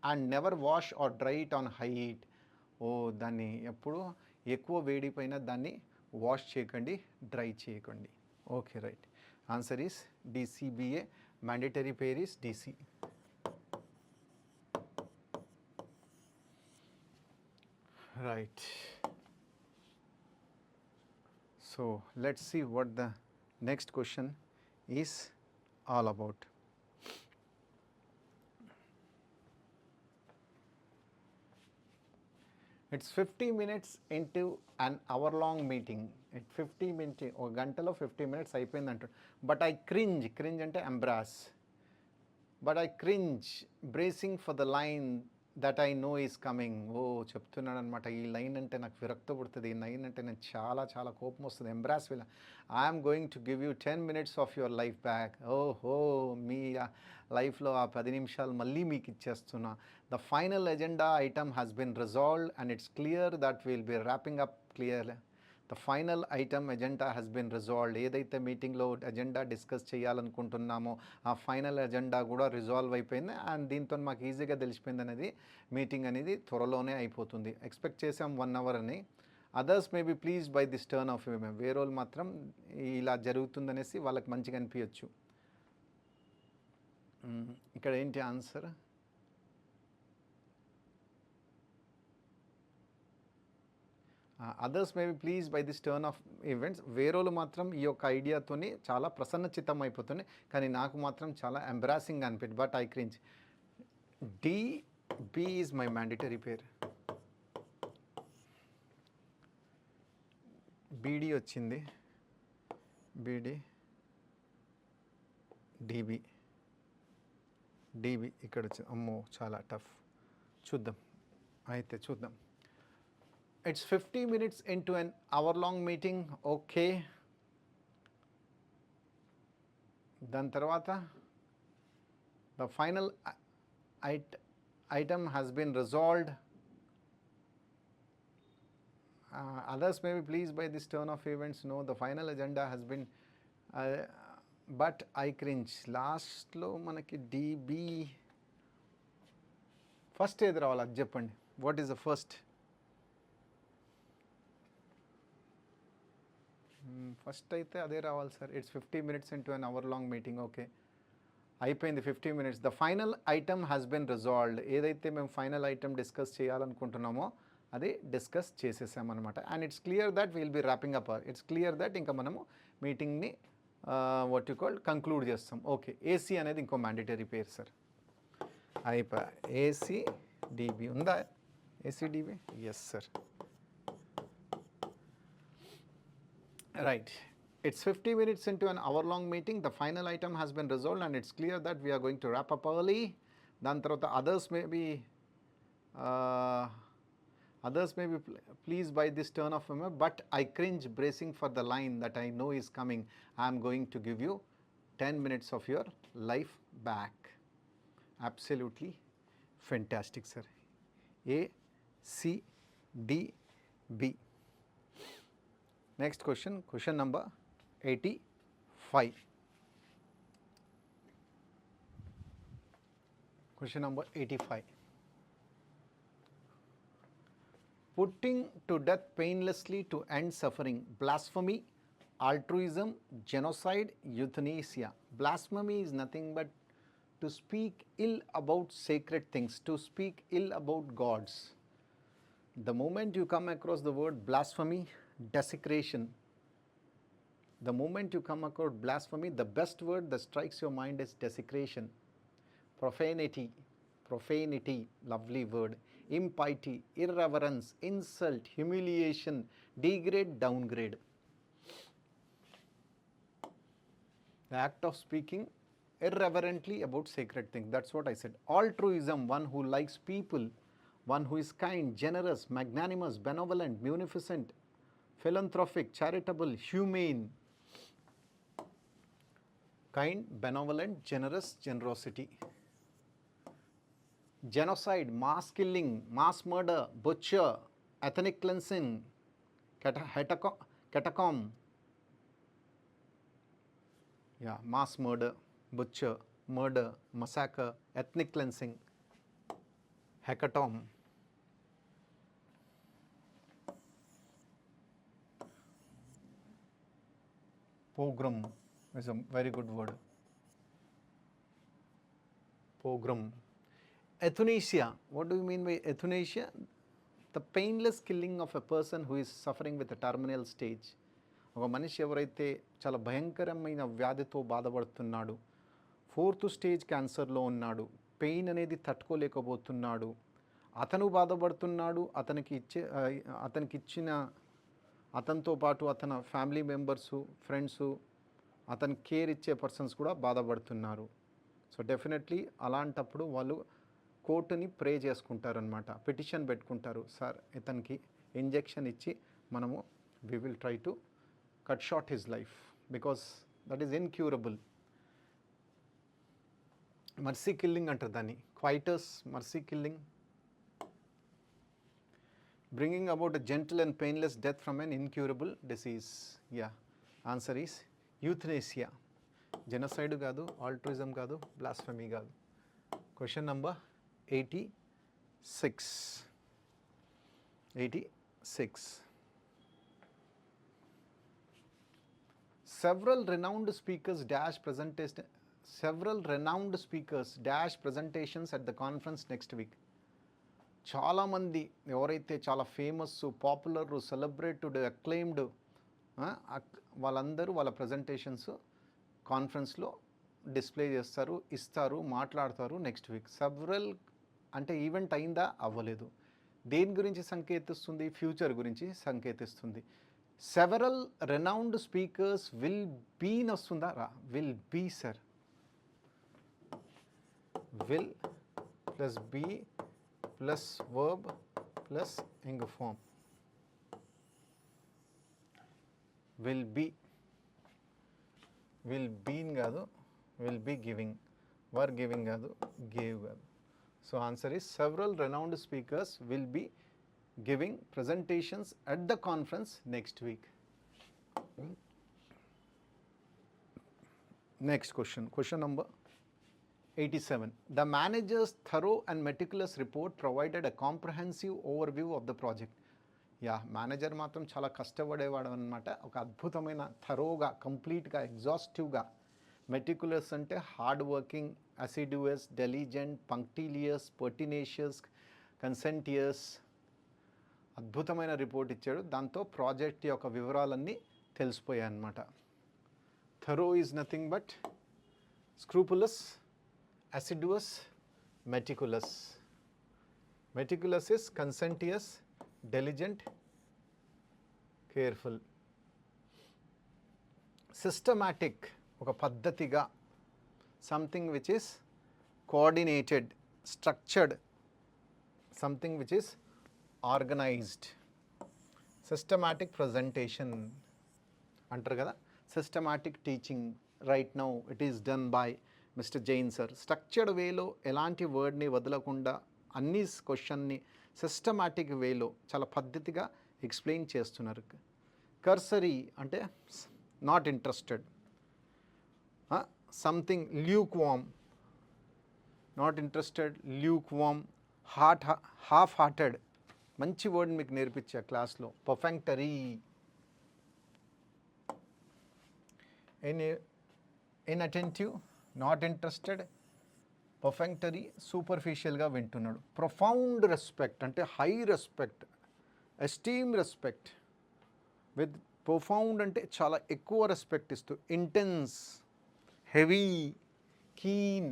And never wash or dry it on high heat. దాన్ని ఎప్పుడు ఎక్కువ వేడి పైన దాన్ని వాష్ చేయకండి, డ్రై చేయకండి. Okay, right. Answer is DCBA. Mandatory pair is DC. Right. So let's see what the next question is all about. It's 50 minutes into an hour-long meeting. It's 50 minutes, or gantalo 50 minutes అయిపోయిందంట. But I cringe అంటే embarrass. But I cringe, bracing for the line that I know is coming. చెప్తున్నాడు అనమాట. ఈ line అంటే నాకు విరక్త పుడుతుంది, ఈ line అంటే నాకు చాలా చాలా కోపం వస్తుంది. Embarrass will I'm going to give you 10 minutes of your life back. మీ లైఫ్లో ఆ 10 నిమిషాలు మళ్ళీ మీకు ఇచ్చేస్తున్నా. The final agenda item has been resolved and it's clear that will be wrapping up clear. The final item agenda has been resolved. ఏదైతే మీటింగ్లో agenda discuss చేయాలనుకుంటున్నామో ఆ ఫైనల్ ఎజెండా కూడా రిజాల్వ్ అయిపోయింది. అండ్ దీంతో మాకు ఈజీగా తెలిసిపోయింది అనేది మీటింగ్ అనేది త్వరలోనే అయిపోతుంది. ఎక్స్పెక్ట్ చేసాం 1 hour అని, others may B pleased by this turn of women. వేరే వాళ్ళు మాత్రం ఇలా జరుగుతుందనేసి వాళ్ళకి మంచిగా అనిపించచ్చు. ఇక్కడ ఏంటి answer? Others may be please by this turn of events. వేరేలు మాత్రం ఈ యొక్క ఐడియాతోని చాలా ప్రసన్నచిత్తం అయిపోతుంది, కానీ నాకు మాత్రం చాలా ఎంబ్రాసింగ్ అనిపించింది. But I cringe. B is my mandatory pair. BD వచ్చింది, బీడీ, డిబి ఇక్కడ వచ్చింది. అమ్మో చాలా టఫ్. చూద్దాం అయితే చూద్దాం. It's 50 minutes into an hour-long meeting. Okay. దాని తర్వాత the final item has been resolved. Others may be pleased by this turn of events. No, the final agenda has been but I cringe. లాస్ట్లో మనకి dB first ఏది రావాలి అది చెప్పండి. What is the first? First అయితే అదే రావాలి sir. It's 50 minutes into an hour-long meeting. Okay, అయిపోయింది 50 minutes. The final item has been resolved. ఏదైతే మేము ఫైనల్ ఐటమ్ డిస్కస్ చేయాలనుకుంటున్నామో అది డిస్కస్ చేసేసామన్నమాట. And it's clear that will be wrapping up. It's clear that ఇంకా మనము మీటింగ్ని వాట్ యు కాల్ కంక్లూడ్ చేస్తాం. ఓకే, ఏసీ అనేది ఇంకో మ్యాండేటరీ పేరు సార్. అయిపోయి ఏసీ డిబి ఉందా? AC dB, yes sir. Right. It's 50 minutes into an hour-long meeting. The final item has been resolved and it's clear that we are going to wrap up early. Then others may be pleased by this turn of humor, but I cringe bracing for the line that I know is coming. I am going to give you 10 minutes of your life back. Absolutely fantastic, sir. A, C, D, B. Next question, question number 85. Question number 85. Putting to death painlessly to end suffering, blasphemy, altruism, genocide, euthanasia. Blasphemy is nothing but to speak ill about sacred things, to speak ill about gods. The moment you come across the word blasphemy, desecration, the moment you come across blasphemy, the best word that strikes your mind is desecration. Profanity, lovely word. Impiety, irreverence, insult, humiliation, degrade, downgrade. The act of speaking irreverently about sacred things. That's what I said. Altruism, one who likes people, one who is kind, generous, magnanimous, benevolent, munificent, philanthropic, charitable, humane. Kind, benevolent, generous, generosity. Genocide, mass killing, mass murder, butcher, ethnic cleansing, catacomb. Yeah, mass murder, butcher, murder, massacre, ethnic cleansing, hecatomb. Pogrom is a very good word. Pogrom. Euthanasia. What do you mean by euthanasia? The painless killing of a person who is suffering with a terminal stage. ఒక మనిషి ఎవరైతే చాలా భయంకరమైన వ్యాధితో బాధపడుతున్నాడు, 4th stage క్యాన్సర్లో ఉన్నాడు, pain అనేది తట్టుకోలేకపోతున్నాడు, అతను బాధపడుతున్నాడు, అతనితో పాటు అతని ఫ్యామిలీ మెంబర్సు, ఫ్రెండ్సు, అతని కేర్ ఇచ్చే పర్సన్స్ కూడా బాధపడుతున్నారు. సో డెఫినెట్లీ అలాంటప్పుడు వాళ్ళు కోర్టుని ప్రే చేసుకుంటారనమాట, పిటిషన్ పెట్టుకుంటారు. సార్ ఇతనికి ఇంజెక్షన్ ఇచ్చి మనము we will try to cut short his life because that is incurable. Mercy killing అంటారు దాన్ని, quietus mercy killing. Bringing about a gentle and painless death from an incurable disease. Yeah, answer is euthanasia. Genocide కాదు, altruism కాదు, blasphemy కాదు. Question number 86. several renowned speakers dash presentations at the conference next week. చాలామంది ఎవరైతే చాలా famous, popular, celebrated, acclaimed వాళ్ళందరూ వాళ్ళ presentations కాన్ఫరెన్స్లో display చేస్తారు, ఇస్తారు, మాట్లాడతారు నెక్స్ట్ వీక్. సెవరల్ అంటే ఈవెంట్ అయిందా, అవ్వలేదు. దేని గురించి సంకేతిస్తుంది? ఫ్యూచర్ గురించి సంకేతిస్తుంది. Several renowned speakers will been వస్తుందా? Will be sir. Will plus be plus verb plus ing form. Will be, will been కాదు, will be giving. Were giving కాదు, గేవ్ కాదు. So answer is several renowned speakers will be giving presentations at the conference next week. Next question, question number 87. The manager's thorough and meticulous report provided a comprehensive overview of the project. Manager మాత్రం చాలా కష్టపడేవాడు అనమాట. ఒక అద్భుతమైన థరోగా, కంప్లీట్గా, ఎగ్జాస్టివ్గా. Meticulous అంటే hard working, assiduous, diligent, punctilious, pertinacious, conscientious. అద్భుతమైన రిపోర్ట్ ఇచ్చాడు. దాంతో ప్రాజెక్ట్ యొక్క వివరాలన్నీ తెలిసిపోయాయి అన్నమాట. Thorough is nothing but scrupulous, assiduous, meticulous. Meticulous is conscientious, diligent, careful. Systematic ఒక పద్ధతిగా, something which is coordinated, structured, something which is organised. Systematic presentation అంటారు కదా, systematic teaching. Right now it is done by mister Jain sir. Structured వేలో ఎలాంటి వర్డ్ని వదలకుండా అన్ని క్వశ్చన్ని systematic వేలో చాలా పద్ధతిగా ఎక్స్ప్లెయిన్ చేస్తున్నారు. కర్సరీ అంటే not interested. Something lukewarm, not interested, lukewarm. Half hearted, మంచి వర్డ్ మీకు నేర్పించా క్లాస్లో. Perfunctory. Inattentive, not interested. Perfunctory, సూపర్ఫిషియల్గా వింటున్నాడు. ప్రొఫౌండ్ రెస్పెక్ట్ అంటే high respect, esteem respect. With profound అంటే చాలా ఎక్కువ రెస్పెక్ట్ ఇస్తూ. Intense, heavy, keen.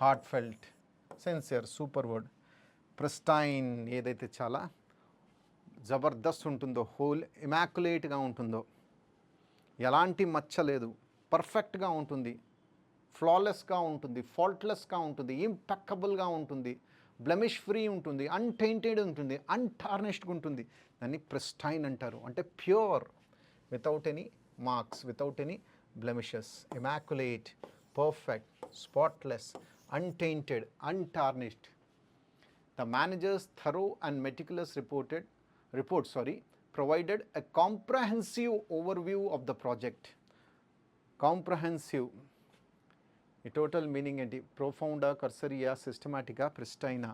Heartfelt, sincere, super word. Pristine ఏదైతే చాలా జబర్దస్త్ ఉంటుందో, హోల్ ఇమాక్యులేట్గా ఉంటుందో, ఎలాంటి మచ్చ లేదు, పర్ఫెక్ట్గా ఉంటుంది, ఫ్లాలెస్గా ఉంటుంది, ఫాల్ట్లెస్గా ఉంటుంది, ఇంపెక్కబుల్గా ఉంటుంది, బ్లెమిష్ ఫ్రీ ఉంటుంది, అన్టైంటెడ్ ఉంటుంది, అన్టార్నిష్డ్గా ఉంటుంది. దాన్ని ప్రిస్టైన్ అంటారు. అంటే pure, without any marks, without any blemishes. Immaculate, perfect, spotless, untainted, untarnished. The manager's thorough and meticulous report provided a comprehensive overview of the project. Comprehensive. ఈ టోటల్ మీనింగ్ ఏంటి? ప్రొఫౌండా, కర్సరియా, సిస్టమాటికా, ప్రిస్టైనా?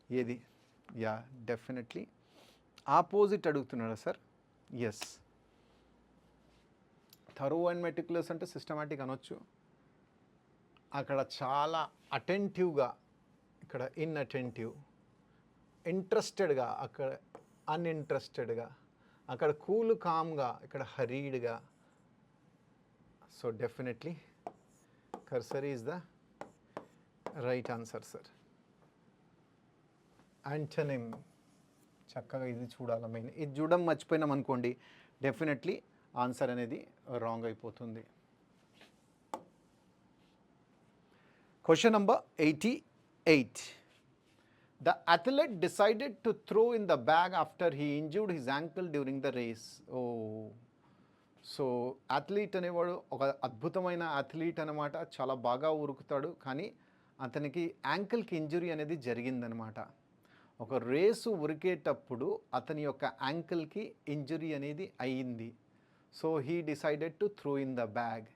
ఏది? యా, డెఫినెట్లీ ఆపోజిట్ అడుగుతున్నాడా sir? Yes. Thorough and meticulous అంటే systematic అనొచ్చు. అక్కడ చాలా అటెంటివ్గా, ఇక్కడ ఇన్అటెంటివ్. ఇంట్రెస్టెడ్గా, అక్కడ అన్ఇంట్రెస్టెడ్గా. అక్కడ కూల్ కామ్గా, ఇక్కడ హరీడ్గా. So definitely cursory is the right answer sir. Antonym, చక్కగా ఇది చూడాలి మెయిన్. ఇది చూడడం మర్చిపోయినాం అనుకోండి, డెఫినెట్లీ ఆన్సర్ అనేది రాంగ్ అయిపోతుంది. Question number 88. The athlete decided to throw in the bag after he injured his ankle during the race. Oh. So athlete అనేవాడు ఒక అద్భుతమైన అథ్లీట్ అనమాట. చాలా బాగా ఉరుకుతాడు, కానీ అతనికి యాంకిల్కి ఇంజురీ అనేది జరిగిందనమాట. ఒక రేసు ఉరికేటప్పుడు అతని యొక్క యాంకిల్కి ఇంజురీ అనేది అయ్యింది. So he decided to throw in the bag.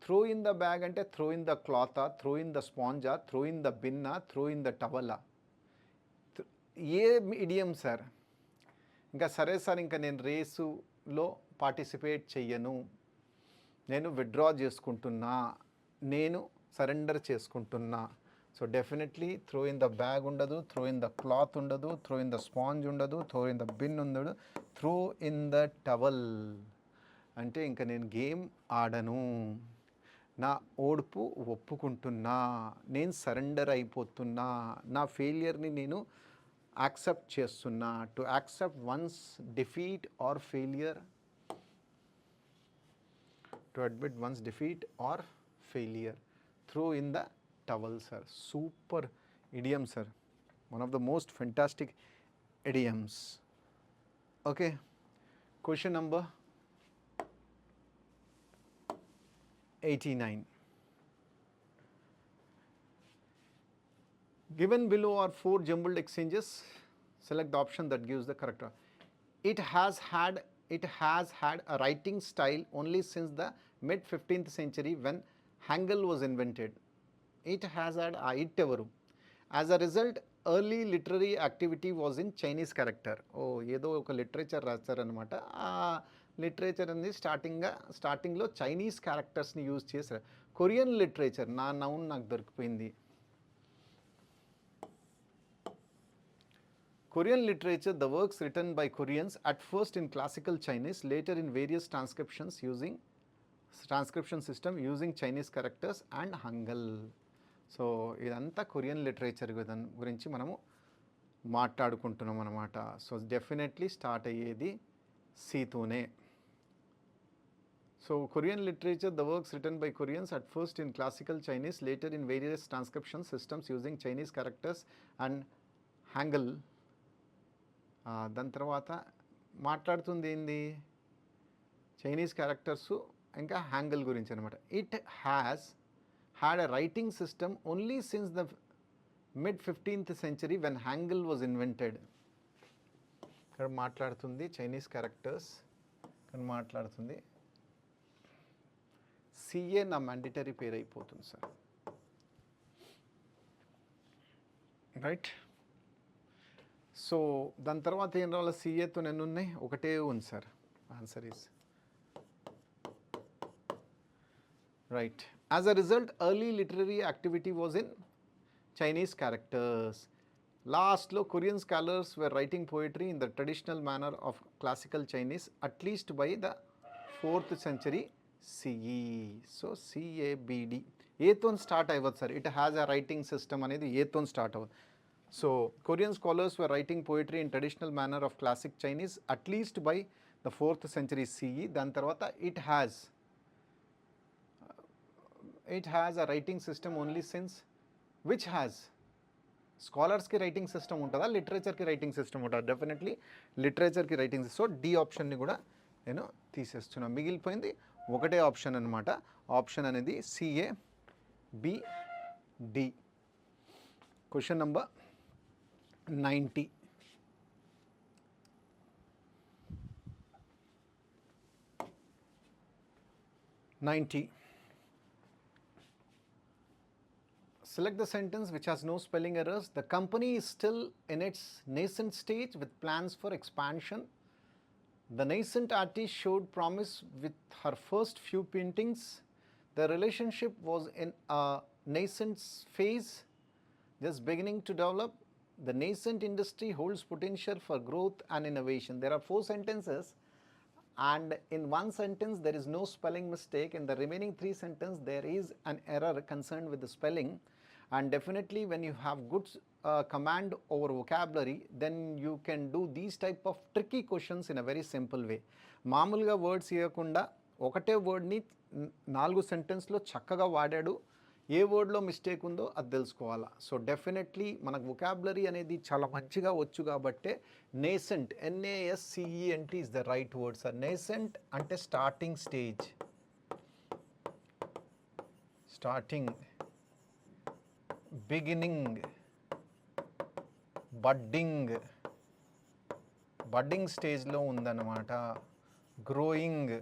Throw in the bag అంటే థ్రో ఇన్ ద క్లాతా, థ్రో ఇన్ ద స్పాంజా, థ్రో ఇన్ ద బిన్నా, థ్రో ఇన్ ద టవలా? ఏ ఇడియం సార్? ఇంకా సరే సార్, ఇంకా నేను రేసు కోచింగ్లో పార్టిసిపేట్ చెయ్యను, నేను విత్డ్రా చేసుకుంటున్నా, నేను సరెండర్ చేసుకుంటున్నా. So definitely throw in the bag ఉండదు, త్రో ఇన్ ద క్లాత్ ఉండదు, త్రో ఇన్ ద స్పాంజ్ ఉండదు, త్రో ఇన్ ద బిన్ ఉండదు, త్రో ఇన్ ద టవల్. అంటే ఇంకా నేను గేమ్ ఆడను, నా ఓడ్పు ఒప్పుకుంటున్నా, నేను సరెండర్ అయిపోతున్నా, నా ఫెయిలియర్ని నేను యాక్సెప్ట్ చేస్తున్నా. To accept one's defeat or failure, to admit one's defeat or failure, throw in the towel, sir. Super idiom, sir. One of the most fantastic idioms. Okay, question number 89. Given below are 4 jumbled exchanges. Select the option that gives the correct one. It has had a writing style only since the mid 15th century when Hangul was invented. It has had it evaru. As a result, early literary activity was in Chinese character. Oh, ఏదో ఒక literature రాస్తారనమాట. ఆ literature అనేది స్టార్టింగ్లో Chinese క్యారెక్టర్స్ని use చేశారు. Korean literature, నా noun నాకు దొరికిపోయింది. Korean literature, the works written by Koreans at first in classical Chinese, later in various transcription system using Chinese characters and Hangul. So ఇదంతా Korean literature గురించి మనము మాట్లాడుకుంటున్నాం అన్నమాట. సో డెఫినెట్లీ స్టార్ట్ అయ్యేది సీతోనే. So Korean literature, the works written by Koreans at first in classical Chinese, later in various transcription systems using Chinese characters and Hangul. దాని తర్వాత మాట్లాడుతుంది ఏంది, చైనీస్ క్యారెక్టర్సు ఇంకా హ్యాంగల్ గురించి అనమాట. It has had a writing system only since the mid 15th century when Hangul was invented. ఇక్కడ మాట్లాడుతుంది Chinese characters, ఇక్కడ మాట్లాడుతుంది సిఏ. నా మ్యాండేటరీ పేరు అయిపోతుంది సార్, రైట్. సో దాని తర్వాత ఏం రావాలి, సిఏతో ఎన్ని ఉన్నాయి, ఒకటే ఉంది sir. Answer is right. As a result early literary activity was in Chinese characters. లాస్ట్లో Korean scholars were writing poetry in the traditional manner of classical Chinese at least by the 4th century CE. So CABD ఏతో start అవ్వదు sir. It has a writing system అనేది ఏతో start అవ్వదు. So, Korean scholars were writing poetry in traditional manner of classic Chinese at least by the 4th century CE. Dan tarvata it has a writing system only since, which has scholars ki writing system untada, literature ki writing system untada. Definitely literature ki writing. So D option ni kuda nenu teesestunna. Migilipoyindi ఒకటే option అన్నమాట. Option అనేది CA B D. Question number 90. Select the sentence which has no spelling errors. The company is still in its nascent stage with plans for expansion. The nascent artist showed promise with her first few paintings. The relationship was in a nascent phase, just beginning to develop. The nascent industry holds potential for growth and innovation. There are 4 sentences, and in one sentence there is no spelling mistake. In the remaining 3 sentences there is an error concerned with the spelling. And definitely when you have good command over vocabulary, then you can do these type of tricky questions in a very simple way. మామూలుగా words ఇవ్వకుండా ఒకటే వర్డ్ని 4 సెంటెన్స్లో చక్కగా వాడాడు. ఏ వర్డ్లో mistake ఉందో అది తెలుసుకోవాలా. So definitely మనకు vocabulary అనేది చాలా మంచిగా వచ్చు కాబట్టే nascent, NASCENT is the right word sir. Nascent అంటే starting stage, starting, beginning, budding స్టేజ్లో ఉందన్నమాట. గ్రోయింగ్,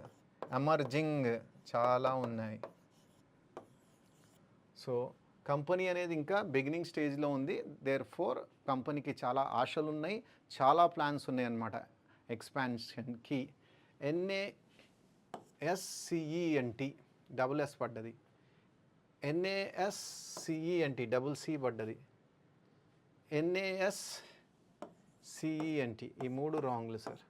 ఎమర్జింగ్ చాలా ఉన్నాయి. సో కంపెనీ అనేది ఇంకా బిగినింగ్ స్టేజ్లో ఉంది. దేర్ ఫోర్ కంపెనీకి చాలా ఆశలు ఉన్నాయి, చాలా ప్లాన్స్ ఉన్నాయి అన్నమాట ఎక్స్పాన్షన్కి. NASCENT డబుల్ ఎస్ పడ్డది, NASCENT డబుల్ సి పడ్డది, NASCENT ఈ మూడు రాంగ్లు sir.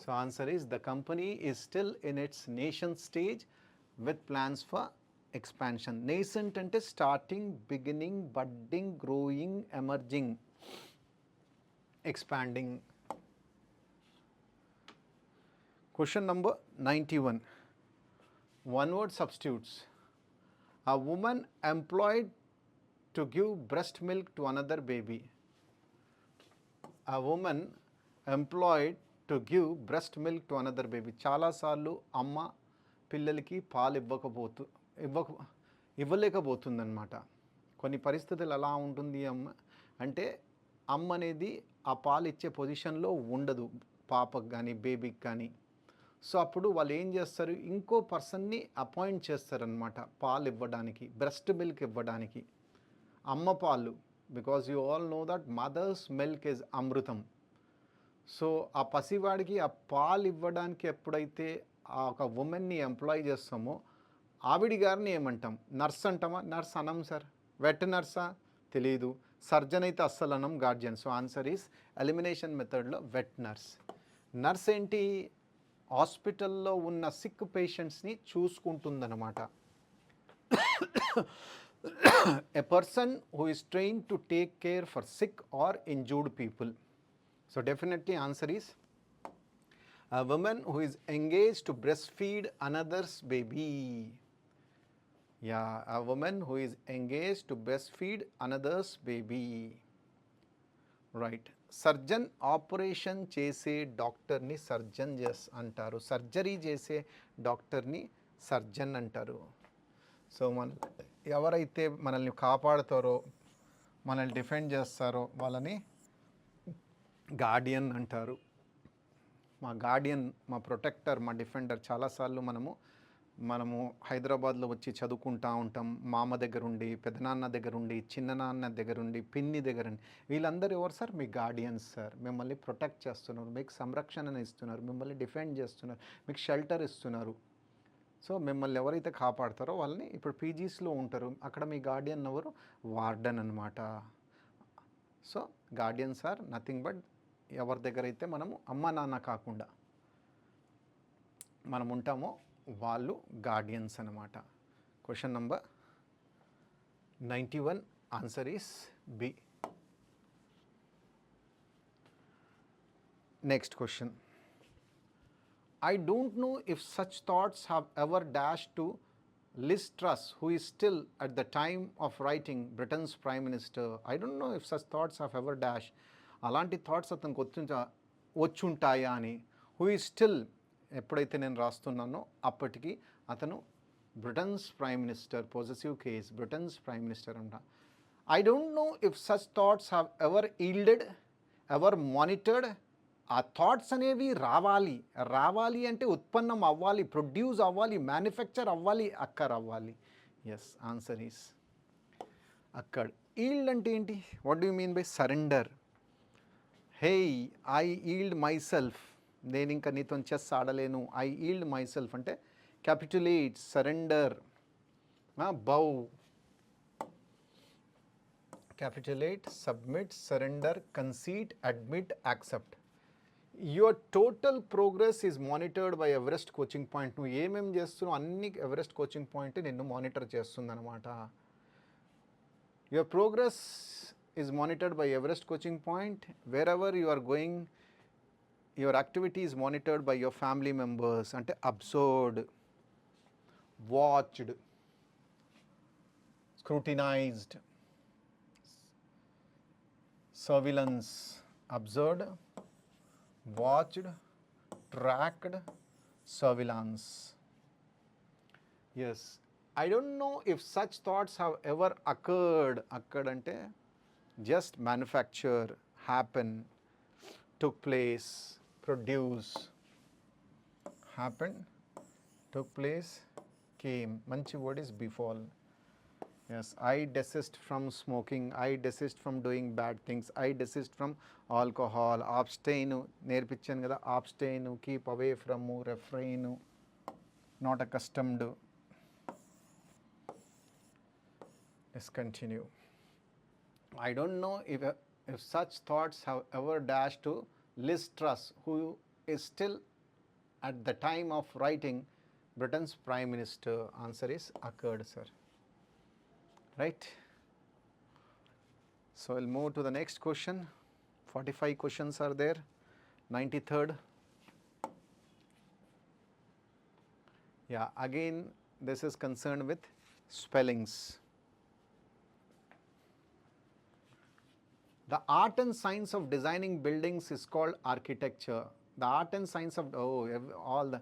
So answer is the company is still in its nascent stage with plans for expansion. Nascent అంటే starting, beginning, budding, growing, emerging, expanding. Question number 91. One word substitutes. A woman employed to give breast milk to another baby. A woman employed to give breast milk to another baby. చాలా సార్లు అమ్మ పిల్లలకి పాలు ఇవ్వలేకపోతుందన్నమాట. కొన్ని పరిస్థితులు ఎలా ఉంటుంది అమ్మ అంటే అమ్మ అనేది ఆ పాలు ఇచ్చే పొజిషన్లో ఉండదు పాపకు కానీ బేబీకి కానీ. సో అప్పుడు వాళ్ళు ఏం చేస్తారు, ఇంకో పర్సన్ని అపాయింట్ చేస్తారనమాట పాలు ఇవ్వడానికి, బ్రెస్ట్ మిల్క్ ఇవ్వడానికి. అమ్మ పాలు, because you all know that mothers milk is Amrutham. So ఆ పసివాడికి ఆ పాలు ఇవ్వడానికి ఎప్పుడైతే ఆ ఒక ఉమెన్ని ఎంప్లాయ్ చేస్తామో ఆవిడి గారిని ఏమంటాం, నర్స్ అంటామా? నర్స్ అనం సార్. వెట్ నర్సా? తెలీదు. సర్జన్ అయితే అస్సలు అనం, guardian. So answer is elimination మెథడ్లో వెట్ నర్స్. నర్స్ ఏంటి, హాస్పిటల్లో ఉన్న సిక్ పేషెంట్స్ని చూసుకుంటుందన్నమాట. A person who is trained to take care for sick or injured people. So definitely answer is a woman who is engaged to breastfeed another's baby. Yeah, a woman who is engaged to breastfeed another's baby. Right. Surgeon operation చేసే డాక్టర్ని surgeon అంటారు. Surgery చేసే డాక్టర్ని surgeon అంటారు. So ఎవరైతే మనల్ని కాపాడుతారో, మనల్ని defend చేస్తారో వాళ్ళని గార్డియన్ అంటారు. మా గార్డియన్, మా ప్రొటెక్టర్, మా డిఫెండర్. చాలాసార్లు మనము హైదరాబాద్లో వచ్చి చదువుకుంటూ ఉంటాం. మామ దగ్గరుండి, పెదనాన్న దగ్గరుండి, చిన్ననాన్న దగ్గరుండి, పిన్ని దగ్గరుండి. వీళ్ళందరూ ఎవరు సార్? మీ గార్డియన్స్ సార్. మిమ్మల్ని ప్రొటెక్ట్ చేస్తున్నారు, మీకు సంరక్షణను ఇస్తున్నారు, మిమ్మల్ని డిఫెండ్ చేస్తున్నారు, మీకు షెల్టర్ ఇస్తున్నారు. సో మిమ్మల్ని ఎవరైతే కాపాడతారో వాళ్ళని ఇప్పుడు పీజీస్లో ఉంటారు. అక్కడ మీ గార్డియన్ ఎవరు? వార్డెన్ అనమాట. So guardians are nothing but ఎవరి దగ్గర అయితే మనము అమ్మ నాన్న కాకుండా మనం ఉంటామో వాళ్ళు గార్డియన్స్ అనమాట. Question number 91 answer is B. Next question. I don't know if such thoughts have ever dashed to Liz Truss, who is still at the time of writing Britain's Prime Minister. I don't know if such thoughts have ever dashed. అలాంటి thoughts అతనికి వచ్చుంటాయా అని. Who is still, ఎప్పుడైతే నేను రాస్తున్నానో అప్పటికి అతను Britain's prime minister, possessive case, Britain's prime minister అంట. I don't know if such thoughts have ever yielded, ever monitored. ఆ థాట్స్ అనేవి రావాలి అంటే ఉత్పన్నం అవ్వాలి, ప్రొడ్యూస్ అవ్వాలి, మ్యానుఫ్యాక్చర్ అవ్వాలి, అక్కర్ అవ్వాలి. Yes, answer is occurred. Yield అంటే ఏంటి? What do you mean by surrender? Hey, I yield myself, నేను ఇంకా నీతో చెస్ ఆడలేను. ఐ ఈల్డ్ మై సెల్ఫ్ అంటే capitulate, surrender, bow. Capitulate, submit, surrender, concede, admit, accept. Your total progress is monitored by Everest Coaching Point. నువ్వు ఏమేమి చేస్తున్నావు అన్ని Everest Coaching Point నిన్ను మానిటర్ చేస్తుంది అనమాట. Your progress is monitored by Everest coaching point. Wherever you are going, your activity is monitored by your family members. Ante observed, watched, scrutinized, surveillance, observed, watched, tracked, surveillance. Yes, I don't know if such thoughts have ever occurred. Occurred ante just manufacture, happen, took place, produce, happened, took place, came. Manchi word is befall. Yes, I desist from smoking, I desist from doing bad things, I desist from alcohol, abstain, నేర్పించాను కదా, abstain, keep away from, refrain, not accustomed. Let's continue. I don't know if such thoughts have ever dashed to Liz Truss, who is still at the time of writing Britain's Prime Minister. Answer is occurred, sir. Right? So we'll move to the next question. 45 questions are there. 93rd. Yeah, again this is concerned with spellings. The art and science of designing buildings is called architecture. The art and science of all the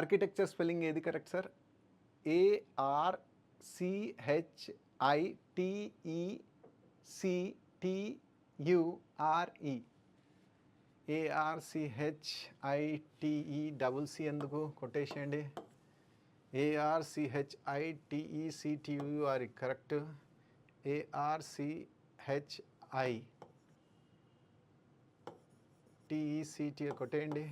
architecture spelling ఏది correct, sir? ARCHITECTURE. ARCHITECC ఎందుకు కొట్టేసేయండి. ARCHITECTURE correct. ARCHITECT కొట్టేయండి.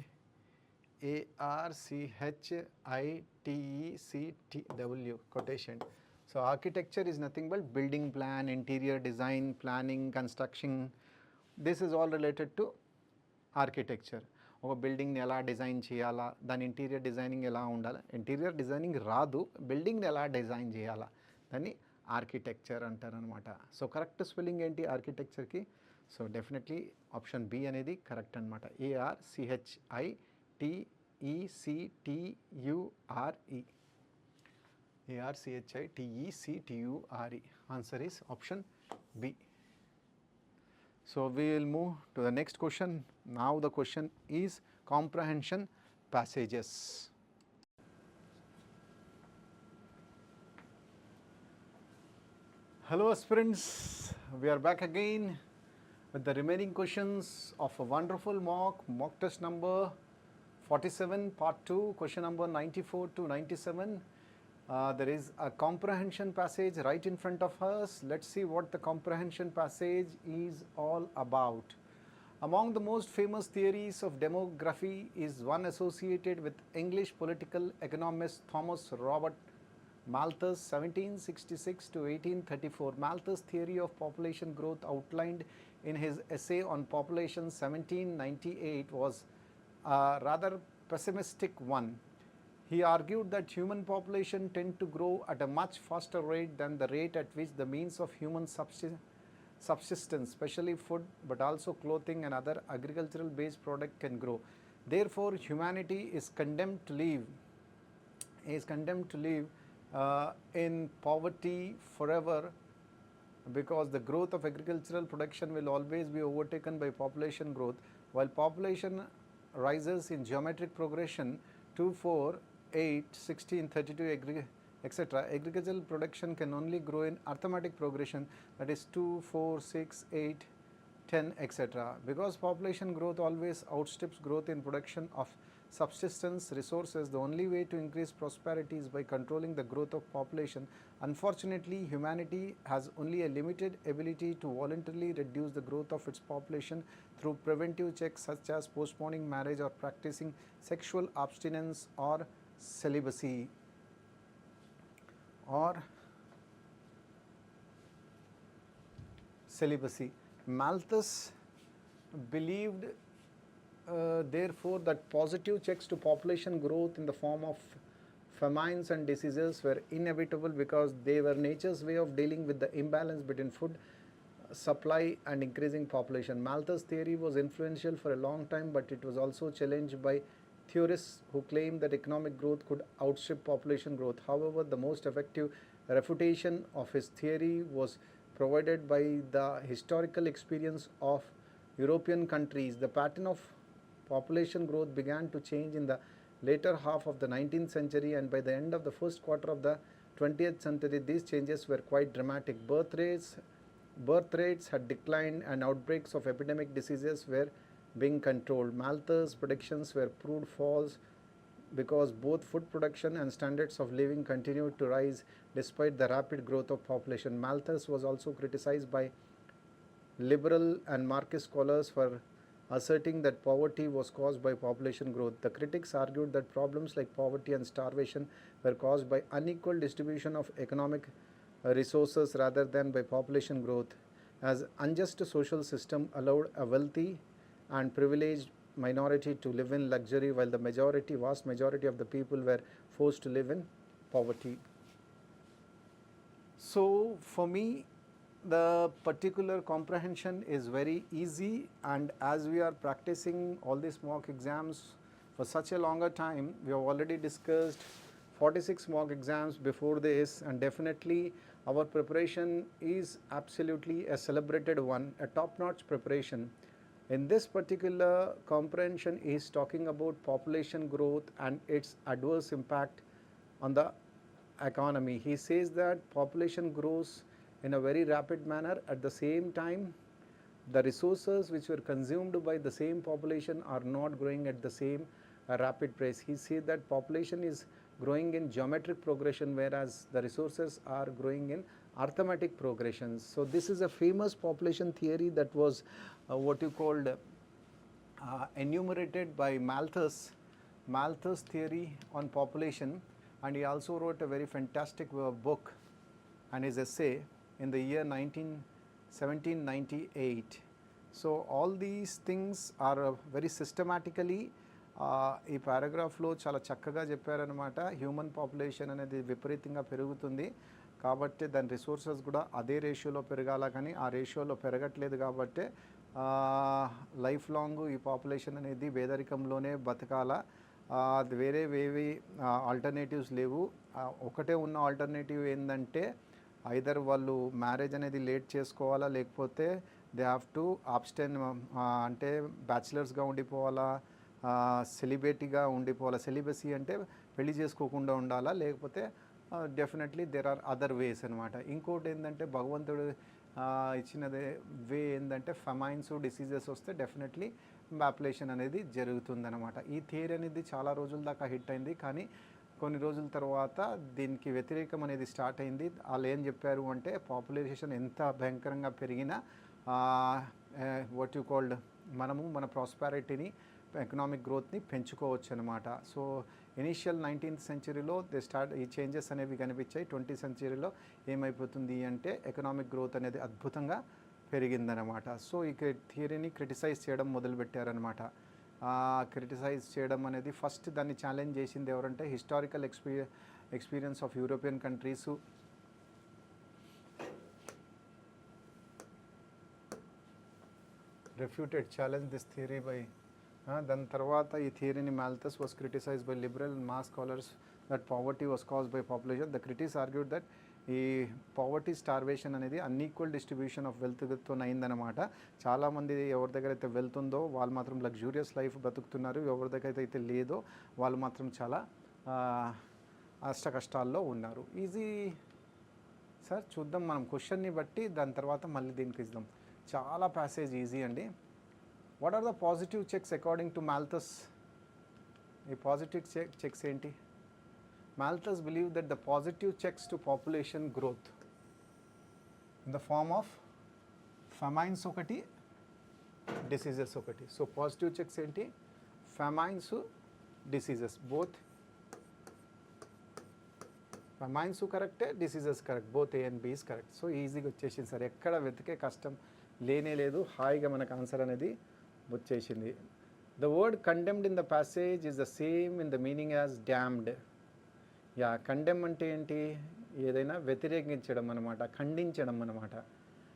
ARCHITECTW కొట్టేసేయండి. So architecture is nothing but building plan, interior design, planning, construction. This is all related to architecture. ఒక బిల్డింగ్ని ఎలా design చేయాలా, దాని interior designing ఎలా ఉండాలి, interior designing రాదు, బిల్డింగ్ని ఎలా డిజైన్ చేయాలా, దాన్ని ఆర్కిటెక్చర్ అంటారనమాట. సో కరెక్ట్ స్పెల్లింగ్ ఏంటి ఆర్కిటెక్చర్కి? సో డెఫినెట్లీ ఆప్షన్ బి అనేది కరెక్ట్ అనమాట. ARCHITECTURE. ARCHITECTURE. Answer is option B. So we will move to the next question. Now the question is comprehension passages. Hello aspirants, we are back again with the remaining questions of a wonderful mock test number 47 part 2, question number 94 to 97. There is a comprehension passage right in front of us. Let's see what the comprehension passage is all about. Among the most famous theories of demography is one associated with English political economist Thomas Robert Malthus 1766 to 1834. Malthus' theory of population growth outlined in his essay on population 1798 was a rather pessimistic one. He argued that human population tend to grow at a much faster rate than the rate at which the means of human subsistence, especially food, but also clothing and other agricultural based product can grow. Therefore, humanity is condemned to live in poverty forever, because the growth of agricultural production will always be overtaken by population growth. While population rises in geometric progression 2, 4, 8, 16, 32, etc., agricultural production can only grow in arithmetic progression, that is 2, 4, 6, 8, 10, etc. Because population growth always outstrips growth in production of subsistence resources, the only way to increase prosperity is by controlling the growth of population. Unfortunately, humanity has only a limited ability to voluntarily reduce the growth of its population through preventive checks such as postponing marriage or practicing sexual abstinence or celibacy. Malthus believed therefore that positive checks to population growth in the form of famines and diseases were inevitable because they were nature's way of dealing with the imbalance between food supply and increasing population. Malthus' theory was influential for a long time, but it was also challenged by theorists who claimed that economic growth could outstrip population growth. However, the most effective refutation of his theory was provided by the historical experience of European countries. The pattern of population growth began to change in the later half of the 19th century, and by the end of the first quarter of the 20th century, these changes were quite dramatic. Birth rates had declined and outbreaks of epidemic diseases were being controlled. Malthus' predictions were proved false because both food production and standards of living continued to rise despite the rapid growth of population. Malthus was also criticized by liberal and Marxist scholars for asserting that poverty was caused by population growth. The critics argued that problems like poverty and starvation were caused by unequal distribution of economic resources rather than by population growth, as unjust social system allowed a wealthy and privileged minority to live in luxury while the vast majority of the people were forced to live in poverty. So for me, the particular comprehension is very easy, and as we are practicing all these mock exams for such a longer time, we have already discussed 46 mock exams before this, and definitely our preparation is absolutely a celebrated one, a top-notch preparation. In this particular comprehension is talking about population growth and its adverse impact on the economy. He says that population grows in a very rapid manner. At the same time, the resources which were consumed by the same population are not growing at the same rapid pace. He said that population is growing in geometric progression, whereas the resources are growing in arithmetic progressions. So this is a famous population theory that was what you called enumerated by Malthus theory on population, and he also wrote a very fantastic book and his essay in the year 1798. So all these things are very systematically ఈ పారాగ్రాఫ్లో చాలా చక్కగా చెప్పారనమాట. Human population అనేది విపరీతంగా పెరుగుతుంది కాబట్టి దాని resources కూడా అదే రేషియోలో పెరగాల, కానీ ఆ రేషియోలో పెరగట్లేదు కాబట్టి లైఫ్ లాంగ్ ఈ పాపులేషన్ అనేది పేదరికంలోనే బతకాల. అది వేరేవేవి ఆల్టర్నేటివ్స్ లేవు. ఒకటే ఉన్న ఆల్టర్నేటివ్ ఏంటంటే ఐదర్ వాళ్ళు మ్యారేజ్ అనేది లేట్ చేసుకోవాలా, లేకపోతే దే హ్యావ్ టు అబ్స్టెన్, అంటే బ్యాచిలర్స్గా ఉండిపోవాలా, సెలిబేటీగా ఉండిపోవాలా. సెలిబసీ అంటే పెళ్లి చేసుకోకుండా ఉండాలా, లేకపోతే definitely there are other ways అనమాట. ఇంకోటి ఏంటంటే భగవంతుడు ఇచ్చినదే వే ఏంటంటే ఫమైన్స్ డిసీజెస్ వస్తే డెఫినెట్లీ పాపులేషన్ అనేది జరుగుతుందన్నమాట. ఈ థియరీ అనేది చాలా రోజుల దాకా హిట్ అయింది, కానీ కొన్ని రోజుల తర్వాత దీనికి వ్యతిరేకం అనేది స్టార్ట్ అయింది. వాళ్ళు ఏం చెప్పారు అంటే పాపులేషన్ ఎంత భయంకరంగా పెరిగినా వాట్ యు కాల్డ్ మనము మన ప్రాస్పారిటీని, ఎకనామిక్ గ్రోత్ని పెంచుకోవచ్చు అనమాట. సో ఇనీషియల్ 19th సెంచరీలో ఈ చేంజెస్ అనేవి కనిపించాయి. 20th సెంచరీలో ఏమైపోతుంది అంటే ఎకనామిక్ గ్రోత్ అనేది అద్భుతంగా పెరిగిందనమాట. సో ఈ థియరీని క్రిటిసైజ్ చేయడం మొదలుపెట్టారనమాట. క్రిటిసైజ్ చేయడం అనేది ఫస్ట్ దాన్ని ఛాలెంజ్ చేసింది ఎవరంటే historical experience of European countries. refuted, challenged this theory by దాని తర్వాత ఈ థియరీని Malthus was criticised by liberal and Marx scholars that poverty was caused by population. The critics argued that ఈ పావర్టీ స్టార్వేషన్ అనేది unequal distribution of వెల్త్తో అయిందనమాట. చాలామంది ఎవరి దగ్గర అయితే వెల్త్ ఉందో వాళ్ళు మాత్రం లగ్జూరియస్ లైఫ్ బతుకుతున్నారు, ఎవరి దగ్గర అయితే లేదో వాళ్ళు మాత్రం చాలా అష్ట కష్టాల్లో ఉన్నారు. ఈజీ సార్, చూద్దాం మనం క్వశ్చన్ని బట్టి దాని తర్వాత మళ్ళీ దీనికి ఇద్దాం. చాలా ప్యాసేజ్ ఈజీ అండి. What are the positive checks according to Malthus? ఈ పాజిటివ్ చెక్స్ ఏంటి? Malthus believed that the positive checks to population growth in the form of famines ఒకటి, diseases ఒకటి. So positive checks ఏంటి? famines, diseases, both. famines కరెక్టే, diseases correct, both A and B is correct. So ఈజీగా వచ్చేసింది sir, ఎక్కడ వెతికే కష్టం లేనే లేదు, హాయిగా మనకు ఆన్సర్ అనేది వచ్చేసింది. The word condemned in the passage is the same in the meaning as damned. Yeah, condemn అంటే ఏంటి? ఏదైనా వ్యతిరేకించడం అనమాట, ఖండించడం అనమాట.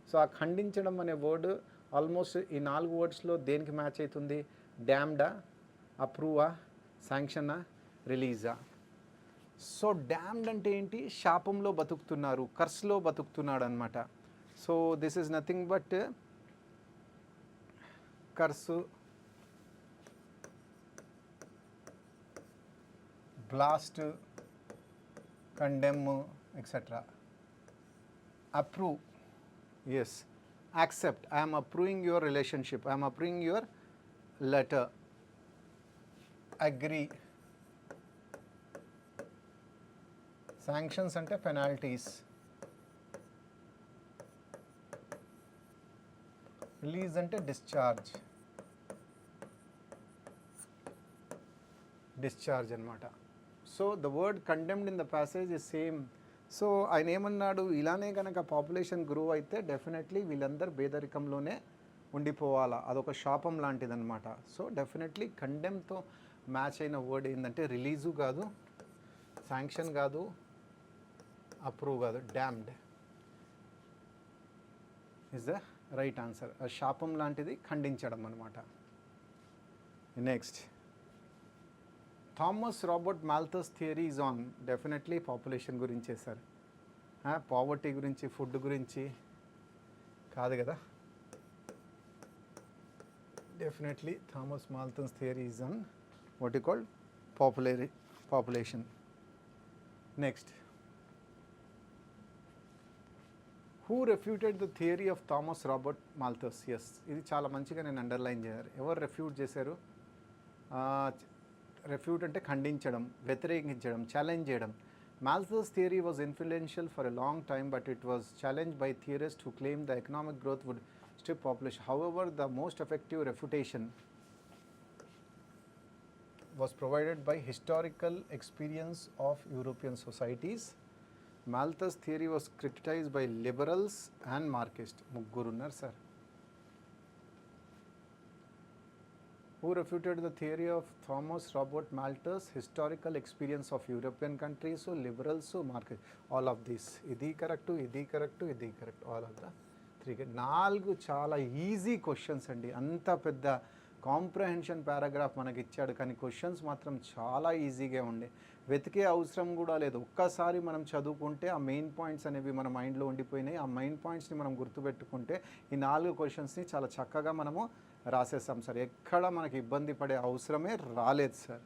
సో ఆ ఖండించడం అనే వర్డ్ ఆల్మోస్ట్ ఈ 4 వర్డ్స్లో దేనికి మ్యాచ్ అవుతుంది? డ్యామ్డా, అప్రూవా, శాంక్షనా, రిలీజా. సో డ్యామ్డ్ అంటే ఏంటి? శాపంలో బతుకుతున్నారు, కర్స్లో బతుకుతున్నాడు అనమాట. So this is nothing but curse, blast, condemn, etc. Approve, yes. Accept, I am approving your relationship, I am approving your letter. Agree, sanctions అంటే పెనాల్టీస్, రిలీజ్ అంటే discharge అనమాట. So the word condemned in the passage is same. So ఆయన ఏమన్నాడు, ఇలానే కనుక population grow అయితే definitely వీళ్ళందరూ పేదరికంలోనే ఉండిపోవాలా, అదొక శాపం లాంటిదన్నమాట. సో డెఫినెట్లీ కండెమ్తో మ్యాచ్ అయిన వర్డ్ ఏంటంటే రిలీజు కాదు, శాంక్షన్ కాదు, అప్రూవ్ కాదు, damned is the right answer. శాపం లాంటిది, ఖండించడం అనమాట. Next, Thomas Robert Malthus theory is on. Definitely population గురించే సార్, పావర్టీ గురించి, ఫుడ్ గురించి కాదు కదా. Definitely Thomas Malthus theory is on what you called population. Next, who refuted the theory of Thomas Robert Malthus? Yes, ఇది చాలా మంచిగా నేను underline చేయాలి. ఎవరు రెఫ్యూట్ చేశారు? రెఫ్యూట్ అంటే ఖండించడం, వ్యతిరేకించడం, ఛాలెంజ్ చేయడం. Malthus theory was influential for a long time, but it was challenged by theorists who claimed the economic growth would strip population. However, the most effective refutation was provided by historical experience of European societies. Malthus theory was criticized by liberals and Marxists. Muggurunnar sir. Who refuted the theory of Thomas Robert Malthus historical experience of European countries? So liberals, so Marxists, all of this. Idi correct, idi correct, idi correct, all of the three. 4 చాలా easy questions అండి. అంత పెద్ద comprehension paragraph మనకి ఇచ్చాడు, కానీ questions మాత్రం చాలా ఈజీగా ఉండే, వెతికే అవసరం కూడా లేదు. ఒక్కసారి మనం చదువుకుంటే ఆ మెయిన్ పాయింట్స్ అనేవి మన మైండ్లో ఉండిపోయినాయి. ఆ మెయిన్ పాయింట్స్ని మనం గుర్తుపెట్టుకుంటే ఈ 4 క్వశ్చన్స్ని చాలా చక్కగా మనము రాసేస్తాం సార్. ఎక్కడ మనకి ఇబ్బంది పడే అవసరమే రాలేదు sir.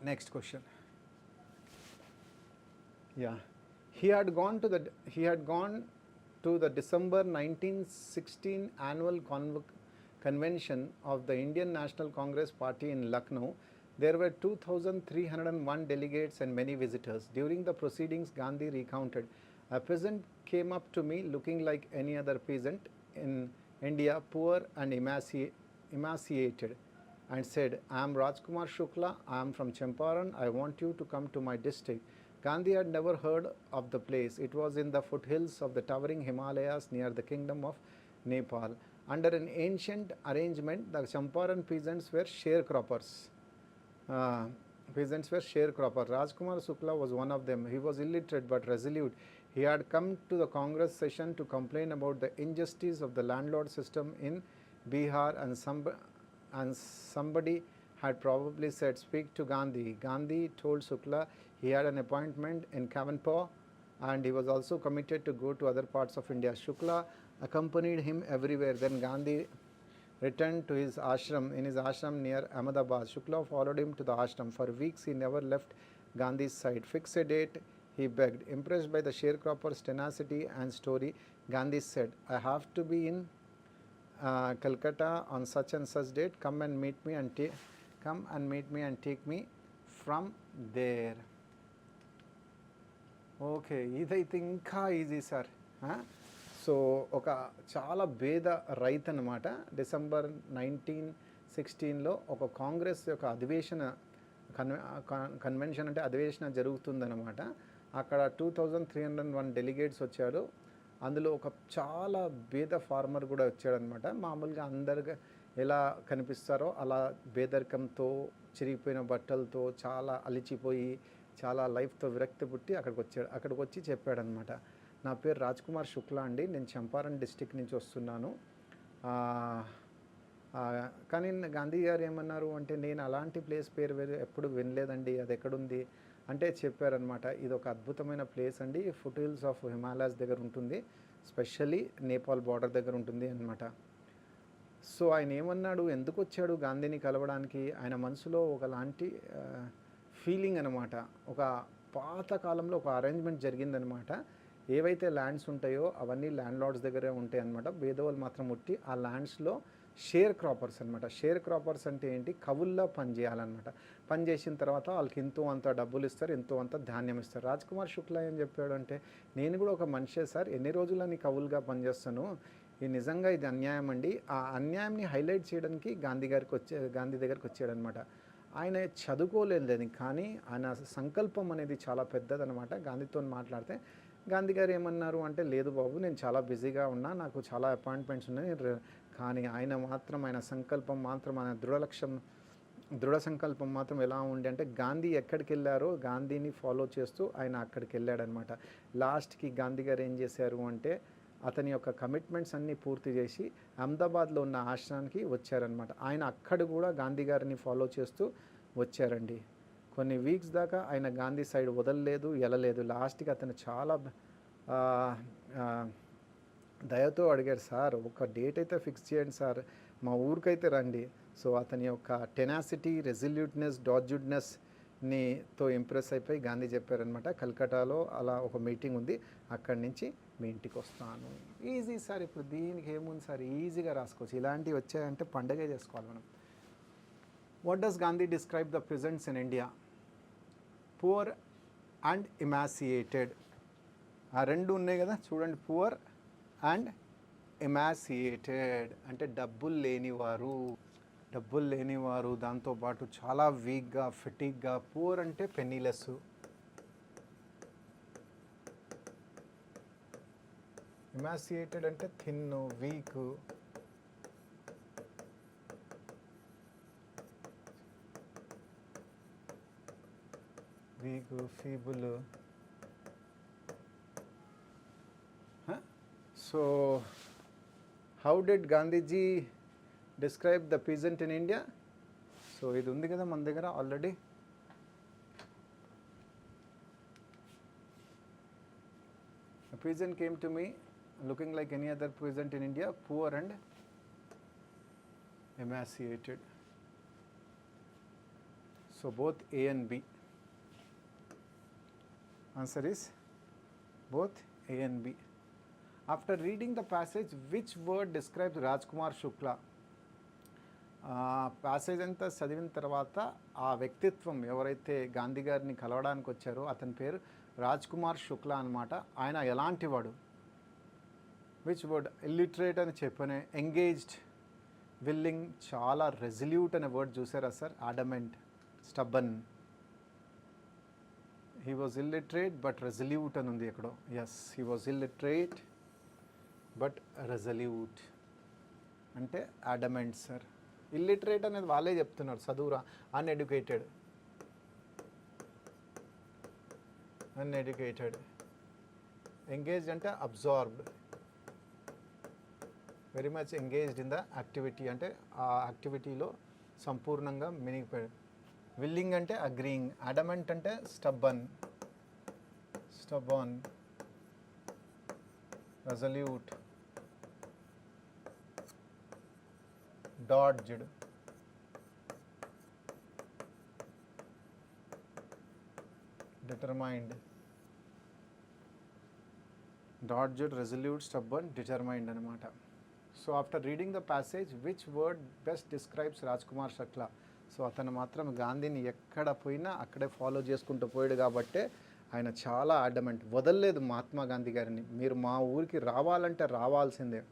Next question. Yeah, he had gone to the December 1916 annual convention of the Indian National Congress Party in Lucknow. There were 2,301 delegates and many visitors. During the proceedings, Gandhi recounted, "A peasant came up to me looking like any other peasant in India, poor and emaciated, and said, I am Rajkumar Shukla, I am from Champaran, I want you to come to my district." Gandhi had never heard of the place. It was in the foothills of the towering Himalayas near the kingdom of Nepal. Under an ancient arrangement, the Champaran peasants were sharecroppers. Rajkumar Shukla was one of them. He was illiterate but resolute. He had come to the Congress session to complain about the injustice of the landlord system in Bihar, and somebody had probably said, "Speak to Gandhi." Gandhi told Shukla he had an appointment in Kavanpur and he was also committed to go to other parts of India. Shukla accompanied him everywhere. Then Gandhi returned to his ashram near Ahmedabad. Shukla followed him to the ashram. For weeks he never left Gandhi's side. "Fix a date," he begged. Impressed by the sharecropper's tenacity and story, Gandhi said, "I have to be in Calcutta on such and such date. Come and meet me and take me from there." Okay, ఇదైతే ఇంకా easy sir. So ఒక చాలా పేద రైతు అనమాట. December 1916లో ఒక కాంగ్రెస్ యొక్క అధివేశన convention అంటే అధివేశన జరుగుతుందన్నమాట. అక్కడ 2,301 డెలిగేట్స్ వచ్చారు. అందులో ఒక చాలా పేద ఫార్మర్ కూడా వచ్చాడనమాట. మామూలుగా అందరు ఎలా కనిపిస్తారో అలా పేదరికంతో, చిరిగిపోయిన బట్టలతో, చాలా అలిచిపోయి, చాలా లైఫ్తో విరక్తి పుట్టి అక్కడికి వచ్చి చెప్పాడనమాట, "నా పేరు రాజ్కుమార్ శుక్లా అండి, నేను చంపారణ్ డిస్టిక్ నుంచి వస్తున్నాను." కానీ గాంధీ గారు ఏమన్నారు అంటే, "నేను అలాంటి ప్లేస్ పేరు ఎప్పుడు వినలేదండి, అది ఎక్కడుంది" అంటే చెప్పారనమాట, "ఇది ఒక అద్భుతమైన ప్లేస్ అండి, ఫుట్ హిల్స్ ఆఫ్ హిమాలయాస్ దగ్గర ఉంటుంది, స్పెషల్లీ నేపాల్ బార్డర్ దగ్గర ఉంటుంది" అనమాట. సో ఆయన ఏమన్నాడు, ఎందుకు వచ్చాడు గాంధీని కలవడానికి? ఆయన మనసులో ఒకలాంటి ఫీలింగ్ అనమాట. ఒక పాత కాలంలో ఒక అరేంజ్మెంట్ జరిగిందనమాట. ఏవైతే ల్యాండ్స్ ఉంటాయో అవన్నీ ల్యాండ్ లార్డ్స్ దగ్గరే ఉంటాయి అనమాట. పేదవాళ్ళు మాత్రం ఉట్టి ఆ ల్యాండ్స్లో షేర్ క్రాపర్స్ అనమాట. షేర్ క్రాపర్స్ అంటే ఏంటి, కవుల్లా పనిచేయాలన్నమాట. పని చేసిన తర్వాత వాళ్ళకి ఎంతో అంత డబ్బులు ఇస్తారు, ఎంతో అంత ధాన్యం ఇస్తారు. రాజ్ కుమార్ శుక్లా ఏం చెప్పాడంటే, నేను కూడా ఒక మనిషే సార్, ఎన్ని రోజులని కవులుగా పనిచేస్తాను, ఇది నిజంగా ఇది అన్యాయం అండి. ఆ అన్యాయంని హైలైట్ చేయడానికి గాంధీ దగ్గరికి వచ్చాడనమాట. ఆయన చదువుకోలేదు కానీ ఆయన సంకల్పం అనేది చాలా పెద్దదనమాట. గాంధీతో మాట్లాడితే గాంధీ గారు ఏమన్నారు అంటే, లేదు బాబు నేను చాలా బిజీగా ఉన్నా, నాకు చాలా అపాయింట్మెంట్స్ ఉన్నాయి, కానీ ఆయన సంకల్పం మాత్రం, ఆయన దృఢ సంకల్పం మాత్రం ఎలా ఉండే అంటే, గాంధీ ఎక్కడికి వెళ్ళారో గాంధీని ఫాలో చేస్తూ ఆయన అక్కడికి వెళ్ళాడనమాట. లాస్ట్కి గాంధీ గారు ఏం చేశారు అంటే, అతని యొక్క కమిట్మెంట్స్ అన్నీ పూర్తి చేసి అహ్మదాబాద్లో ఉన్న ఆశ్రమానికి వచ్చారనమాట. ఆయన అక్కడ కూడా గాంధీ గారిని ఫాలో చేస్తూ వచ్చారండి. కొన్ని వీక్స్ దాకా ఆయన గాంధీ సైడ్ వదలలేదు, ఎలలేదు. లాస్ట్కి అతను చాలా దయతో అడిగారు, సార్ ఒక డేట్ అయితే ఫిక్స్ చేయండి సార్, మా ఊరికైతే రండి. సో అతని యొక్క టెనాసిటీ, రెజల్యూట్నెస్, తో ఇంప్రెస్ అయిపోయి గాంధీ చెప్పారనమాట, కల్కటాలో అలా ఒక మీటింగ్ ఉంది, అక్కడి నుంచి మీ ఇంటికి వస్తాను. ఈజీ సార్, ఇప్పుడు దీనికి ఏముంది సార్, ఈజీగా రాసుకోవచ్చు. ఇలాంటివి వచ్చాయంటే పండగే చేసుకోవాలి మనం. What does Gandhi describe the presents in India? Poor and emaciated. ఆ రెండు ఉన్నాయి కదా చూడండి, పువర్ అండ్ ఎమాసియేటెడ్ అంటే డబ్బులు లేనివారు, దాంతోపాటు చాలా వీక్గా, ఫెటిక్గా. పూర్ అంటే పెన్నీలెస్, ఎమాసియేటెడ్ అంటే thin, week, feeble. So how did Gandhiji describe the peasant in India? So ఇది ఉంది కదా మన దగ్గర already. A peasant came to me looking like any other peasant in India, poor and emaciated. So both A and B. Answer is both A and B. After reading the passage, which word describes Rajkumar Shukla? Passage అంతా చదివిన తర్వాత ఆ వ్యక్తిత్వం ఎవరైతే గాంధీ గారిని కలవడానికి వచ్చారో అతని పేరు రాజ్ కుమార్ శుక్లా అనమాట. ఆయన ఎలాంటి వాడు? Which word? ఇల్లిటరేట్ అని చెప్పనే, ఎంగేజ్డ్, విల్లింగ్, చాలా రెజల్యూట్ అనే వర్డ్ చూసారా sir? Adamant, stubborn. He was illiterate but resolute అని ఉంది ఎక్కడో. Yes, he was illiterate but resolute అంటే అడమెంట్ సార్. ఇల్లిటరేట్ అనేది వాళ్ళే చెప్తున్నారు, చదువురా. అన్ఎడ్యుకేటెడ్, ఎంగేజ్డ్ అంటే absorbed, very much engaged in the activity అంటే ఆ యాక్టివిటీలో సంపూర్ణంగా మునిగిపోయాడు. విల్లింగ్ అంటే అగ్రీయింగ్, అడమెంట్ అంటే stubborn, resolute, dodged, determined, resolute, stubborn, determined అనమాట. So after reading the passage, which word best describes Raj Kumar Shukla? So అతను మాత్రం గాంధీని ఎక్కడ పోయినా అక్కడే ఫాలో చేసుకుంటూ పోయాడు కాబట్టే ఆయన చాలా అడమెంట్, వదలలేదు మహాత్మా గాంధీ గారిని. మీరు మా ఊరికి రావాలంటే రావాల్సిందే.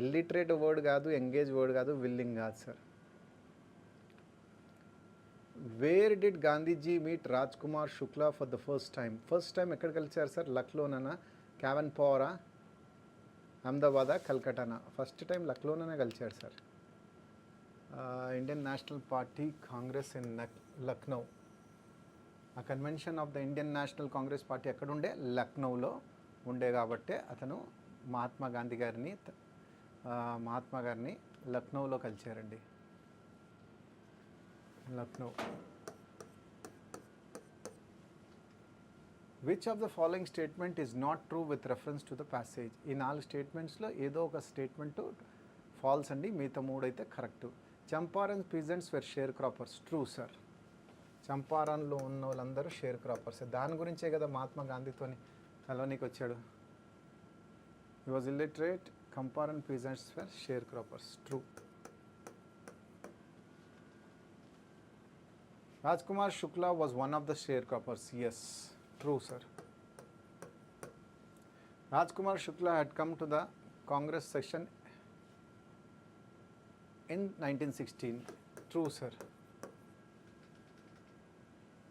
ఇల్లిటరేట్ వర్డ్ కాదు, ఎంగేజ్ వర్డ్ కాదు, విల్లింగ్ కాదు sir. Where did Gandhiji meet Raj Kumar Shukla for the first time ఎక్కడ కలిసారు సార్? లక్నోనా, క్యావన్పౌరా, అహ్మదాబాదా, కల్కటానా? ఫస్ట్ టైం లక్నోనే కలిశారు sir. Indian national party Congress in Lucknow. ఆ convention of the Indian National Congress party ఎక్కడుండే? లక్నోలో ఉండే కాబట్టే అతను మహాత్మా గారిని లక్నోలో కలిశారండి. Lucknow. Which of the following statement is not true with reference to the passage? ఈ 4 స్టేట్మెంట్స్లో ఏదో ఒక స్టేట్మెంటు ఫాల్స్ అండి, మిగతా 3 అయితే correct. Champaran peasants were sharecroppers. True sir. చంపారన్లో ఉన్న వాళ్ళందరూ షేర్ క్రాపర్స్. దాని గురించే కదా మహాత్మా గాంధీతోని కలవనీకి వచ్చాడు. He was illiterate, Champaran peasants were sharecroppers. True. Rajkumar Shukla was one of the sharecroppers. Yes, true, sir. Rajkumar Shukla had come to the Congress session in 1916. True, sir.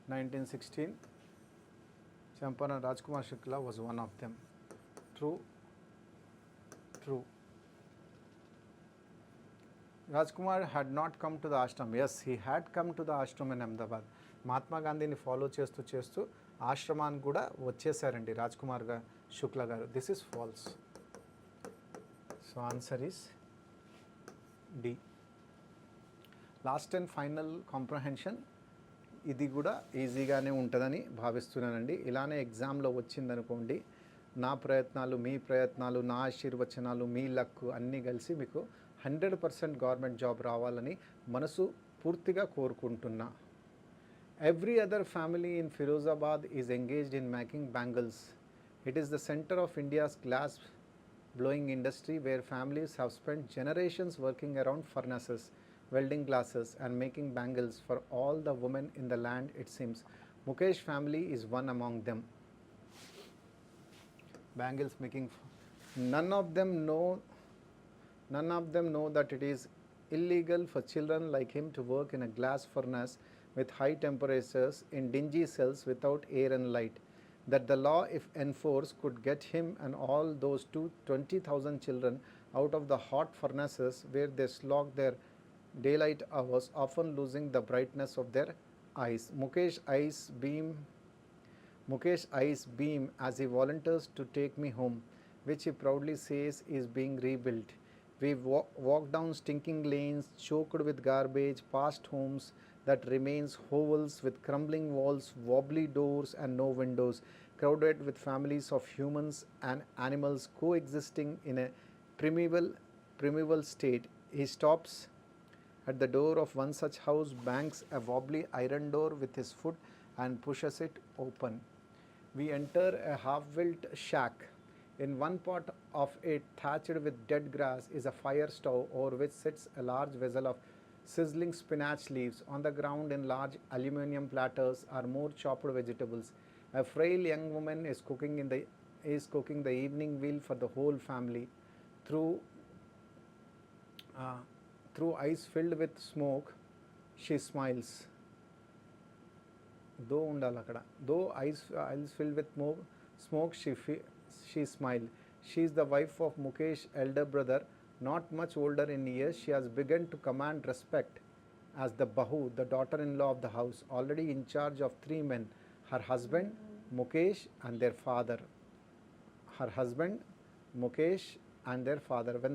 1916. Champaran Rajkumar Shukla was one of them. True. True. Rajkumar had not come to the ashram. Yes, he had come to the ashram in Ahmedabad. Mahatma గాంధీని follow చేస్తూ చేస్తూ ఆశ్రమానికి కూడా వచ్చేసారండి రాజ్కుమార్ శుక్లా గారు. This is false. So answer is D. Last and final comprehension. ఇది కూడా ఈజీగానే ఉంటుందని భావిస్తున్నానండి. ఇలానే ఎగ్జామ్లో వచ్చిందనుకోండి, నా ప్రయత్నాలు, మీ ప్రయత్నాలు, నా ఆశీర్వచనాలు, మీ లక్ అన్నీ కలిసి మీకు 100% గవర్నమెంట్ జాబ్ రావాలని మనసు పూర్తిగా కోరుకుంటున్నా. Every other family in Firozabad is engaged in making bangles. It is the centre of India's glass blowing industry where families have spent generations working around furnaces, welding glasses and making bangles for all the women in the land, it seems. Mukesh family is one among them. Bangles making. None of them know that it is illegal for children like him to work in a glass furnace with high temperatures in dingy cells without air and light. That the law, if enforced, could get him and all those 20,000 children out of the hot furnaces where they slog their daylight hours, often losing the brightness of their eyes. Mukesh eyes beam as he volunteers to take me home, which he proudly says is being rebuilt. We walk down stinking lanes choked with garbage, past homes that remains hovels with crumbling walls, wobbly doors and no windows, crowded with families of humans and animals coexisting in a primeval state. He stops at the door of one such house, bangs a wobbly iron door with his foot and pushes it open. We enter a half-built shack. In one part of it, thatched with dead grass, is a fire stove over which sits a large vessel of sizzling spinach leaves. On the ground in large aluminium platters are more chopped vegetables. A frail young woman is cooking the evening meal for the whole family. Through eyes filled with smoke, she smiles. Though eyes filled with smoke, she smiled. She is the wife of Mukesh, elder brother. Not much older in years, she has begun to command respect as the Bahu, the daughter-in-law of the house, already in charge of 3 men, her husband, Mukesh, and their father. When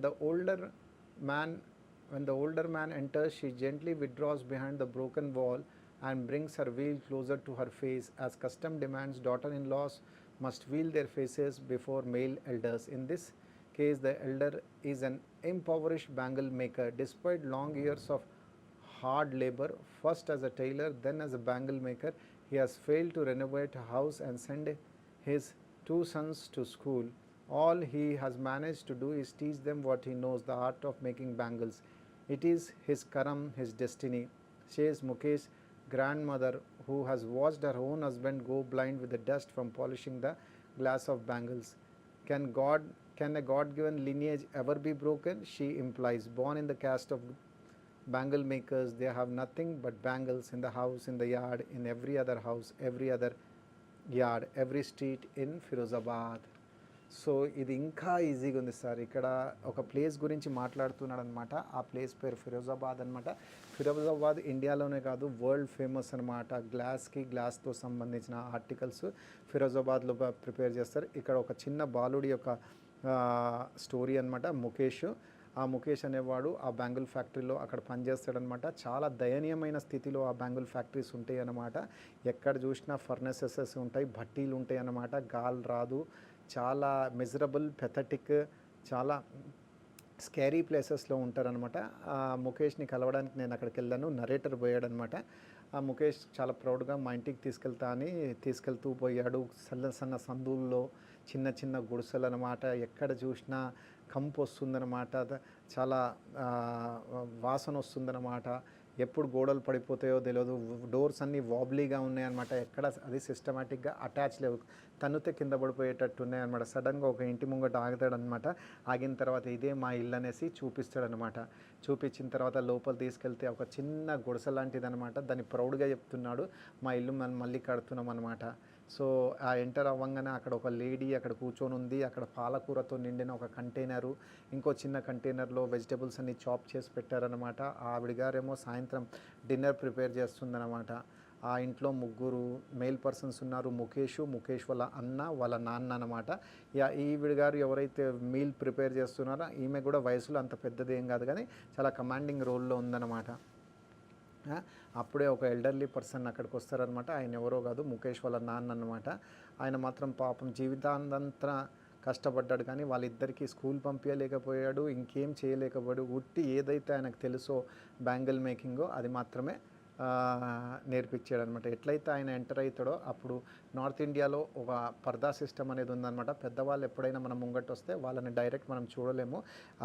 the older man enters, she gently withdraws behind the broken wall and brings her veil closer to her face. As custom demands, daughter-in-laws must veil their faces before male elders. In this case, the elder is an impoverished bangle maker. Despite long years of hard labor, first as a tailor, then as a bangle maker, he has failed to renovate a house and send his 2 sons to school. All he has managed to do is teach them what he knows, the art of making bangles. It is his karam, his destiny, says Mukesh, grandmother, who has watched her own husband go blind with the dust from polishing the glass of bangles. Can a God-given lineage ever be broken? She implies. Born in the caste of bangle makers, they have nothing but bangles in the house, in the yard, in every other house, every other yard, every street in Firozabad. So ఇది ఇంకా ఈజీగా ఉంది sir. ఇక్కడ ఒక place గురించి మాట్లాడుతున్నాడు అనమాట. ఆ ప్లేస్ పేరు ఫిరోజాబాద్ అనమాట. ఫిరోజాబాద్ ఇండియాలోనే కాదు, వరల్డ్ ఫేమస్ అనమాట. గ్లాస్తో సంబంధించిన ఆర్టికల్స్ ఫిరోజాబాద్లో ప్రిపేర్ చేస్తారు. ఇక్కడ ఒక చిన్న బాలుడి యొక్క స్టోరీ అనమాట. ఆ ముఖేష్ అనేవాడు ఆ బ్యాంగిల్ ఫ్యాక్టరీలో అక్కడ పనిచేస్తాడనమాట. చాలా దయనీయమైన స్థితిలో ఆ బ్యాంగిల్ ఫ్యాక్టరీస్ ఉంటాయి అన్నమాట. ఎక్కడ చూసినా ఫర్నెసెస్ ఉంటాయి, భట్టీలు ఉంటాయి అన్నమాట. గాలి రాదు, చాలా మిజరబుల్, పెథటిక్, చాలా స్కేరీ ప్లేసెస్లో ఉంటారనమాట. ఆ ముఖేష్ని కలవడానికి నేను అక్కడికి వెళ్ళాను. నరేటర్ పోయాడనమాట. ఆ ముఖేష్ చాలా ప్రౌడ్గా మా ఇంటికి తీసుకెళ్తూ పోయాడు. సన్న సందుల్లో చిన్న చిన్న గుడిసెలు అనమాట, ఎక్కడ చూసినా కంపు వస్తుందన్నమాట, చాలా వాసన వస్తుందన్నమాట, ఎప్పుడు గోడలు పడిపోతాయో తెలియదు, డోర్స్ అన్నీ వాబ్లీగా ఉన్నాయన్నమాట, ఎక్కడ అది సిస్టమేటిక్గా అటాచ్ లేవు, తన్నుతే కింద పడిపోయేటట్టు ఉన్నాయన్నమాట. సడన్గా ఒక ఇంటి ముంగట ఆగుతాడనమాట, ఆగిన తర్వాత ఇదే మా ఇల్లు అనేసి చూపిస్తాడనమాట. చూపించిన తర్వాత లోపల తీసుకెళ్తే ఒక చిన్న గుడిసె లాంటిది అనమాట, దాన్ని ప్రౌడ్గా చెప్తున్నాడు, మా ఇల్లు మనం మళ్ళీ కడుతున్నాం అనమాట. సో ఆ ఎంటర్ అవ్వగానే అక్కడ ఒక లేడీ అక్కడ కూర్చొని ఉంది, అక్కడ పాలకూరతో నిండిన ఒక కంటైనరు, ఇంకో చిన్న కంటైనర్లో వెజిటబుల్స్ అన్ని చాప్ చేసి పెట్టారనమాట. ఆవిడ గారేమో సాయంత్రం డిన్నర్ ప్రిపేర్ చేస్తుందన్నమాట. ఆ ఇంట్లో ముగ్గురు మేల్ పర్సన్స్ ఉన్నారు, ముఖేష్ వాళ్ళ అన్న, వాళ్ళ నాన్న అనమాట. ఈవిడ గారు ఎవరైతే మీల్ ప్రిపేర్ చేస్తున్నారో ఈమె కూడా వయసులో అంత పెద్దది ఏం కాదు, కానీ చాలా కమాండింగ్ రోల్లో ఉందన్నమాట. అప్పుడే ఒక ఎల్డర్లీ పర్సన్ అక్కడికి వస్తారనమాట. ఆయన ఎవరో కాదు, ముఖేష్ వాళ్ళ నాన్న అనమాట. ఆయన మాత్రం పాపం జీవితాంతంతా కష్టపడ్డాడు, కానీ వాళ్ళిద్దరికీ స్కూల్ పంపించలేకపోయాడు, ఇంకేం చేయలేకపోయాడు. ఉట్టి ఏదైతే ఆయనకు తెలుసో బ్యాంగిల్ మేకింగో అది మాత్రమే నేర్పించాడు అనమాట. ఎట్లయితే ఆయన ఎంటర్ అవుతాడో అప్పుడు నార్త్ ఇండియాలో ఒక పర్దా సిస్టమ్ అనేది ఉందన్నమాట. పెద్దవాళ్ళు ఎప్పుడైనా మనం ముంగట వస్తే వాళ్ళని డైరెక్ట్ మనం చూడలేము.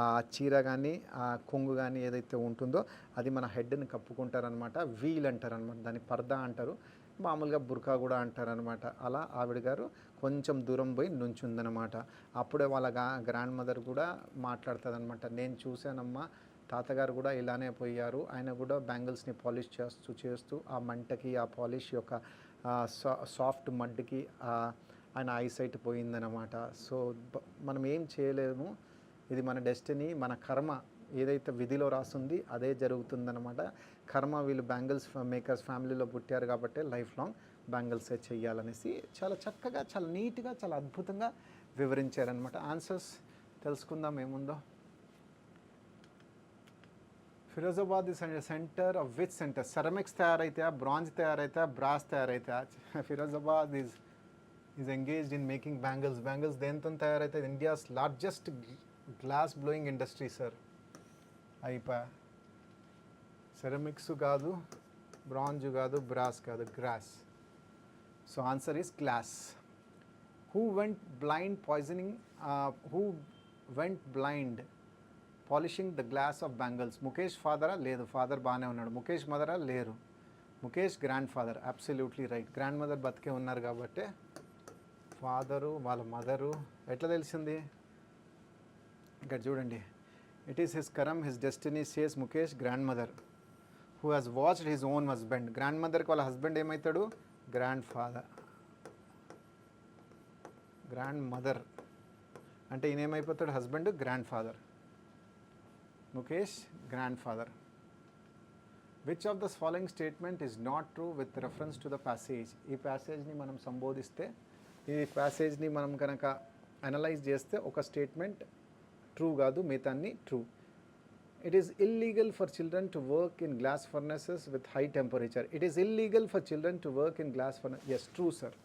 ఆ చీర కానీ ఆ కొంగు కానీ ఏదైతే ఉంటుందో అది మన హెడ్ని కప్పుకుంటారనమాట. వీల్ అంటారనమాట, దాన్ని పర్దా అంటారు, మామూలుగా బుర్కా కూడా అంటారనమాట. అలా ఆవిడ గారు కొంచెం దూరం పోయి నుంచుందనమాట. అప్పుడే వాళ్ళ గ్రాండ్ మదర్ కూడా మాట్లాడుతుంది అనమాట. నేను చూశానమ్మా, తాతగారు కూడా ఇలానే పోయారు, ఆయన కూడా బ్యాంగిల్స్ని పాలిష్ చేస్తూ ఆ మంటకి, ఆ పాలిష్ యొక్క సాఫ్ట్ మడ్కి ఆయన ఐసైట్ పోయిందనమాట. సో మనం ఏం చేయలేము, ఇది మన డెస్టినీ, మన కర్మ, ఏదైతే విధిలో రాస్తుంది అదే జరుగుతుందన్నమాట. కర్మ, వీళ్ళు బ్యాంగిల్స్ మేకర్స్ ఫ్యామిలీలో పుట్టారు కాబట్టి లైఫ్ లాంగ్ బ్యాంగిల్సే చెయ్యాలనేసి చాలా చక్కగా, చాలా నీట్గా, చాలా అద్భుతంగా వివరించారనమాట. ఆన్సర్స్ తెలుసుకుందాం ఏముందో. Firozabad is centre of which centre? Ceramics తయారైతే, బ్రాంజ్ తయారైతే, బ్రాస్ తయారైతే? Firozabad is engaged in making bangles దేంతో తయారైతే? India's largest glass blowing industry sir. అయిపోయా, సెరమిక్స్ కాదు, బ్రాంజ్ కాదు, బ్రాస్ కాదు, grass. So answer is glass. Who went blind polishing the glass of bangles? Mukesh ఫాదరా? లేదు, ఫాదర్ బాగానే ఉన్నాడు. ముఖేష్ మదరా? లేరు. Mukesh grandfather, absolutely right. Grandmother బతికే ఉన్నారు కాబట్టి ఫాదరు, వాళ్ళ మదరు ఎట్లా తెలిసింది? ఇక్కడ చూడండి, it is his Karam, his destiny says Mukesh grand mother who has watched his own husband. Grand మదర్కి వాళ్ళ హస్బెండ్ ఏమవుతాడు? Grand father. గ్రాండ్ మదర్ అంటే ఈయన ఏమైపోతాడు? Husband, grandfather. Mukesh grandfather. Which of the following statement is not true with reference to the passage? ఈ ప్యాసేజ్ని మనం సంబోధిస్తే, ఈ ప్యాసేజ్ని మనం కనుక అనలైజ్ చేస్తే ఒక స్టేట్మెంట్ ట్రూ కాదు, మిగతాన్ని true. It is illegal for children to work in glass furnaces with high temperature. It is illegal for children to work in glass furnace. Yes, true sir.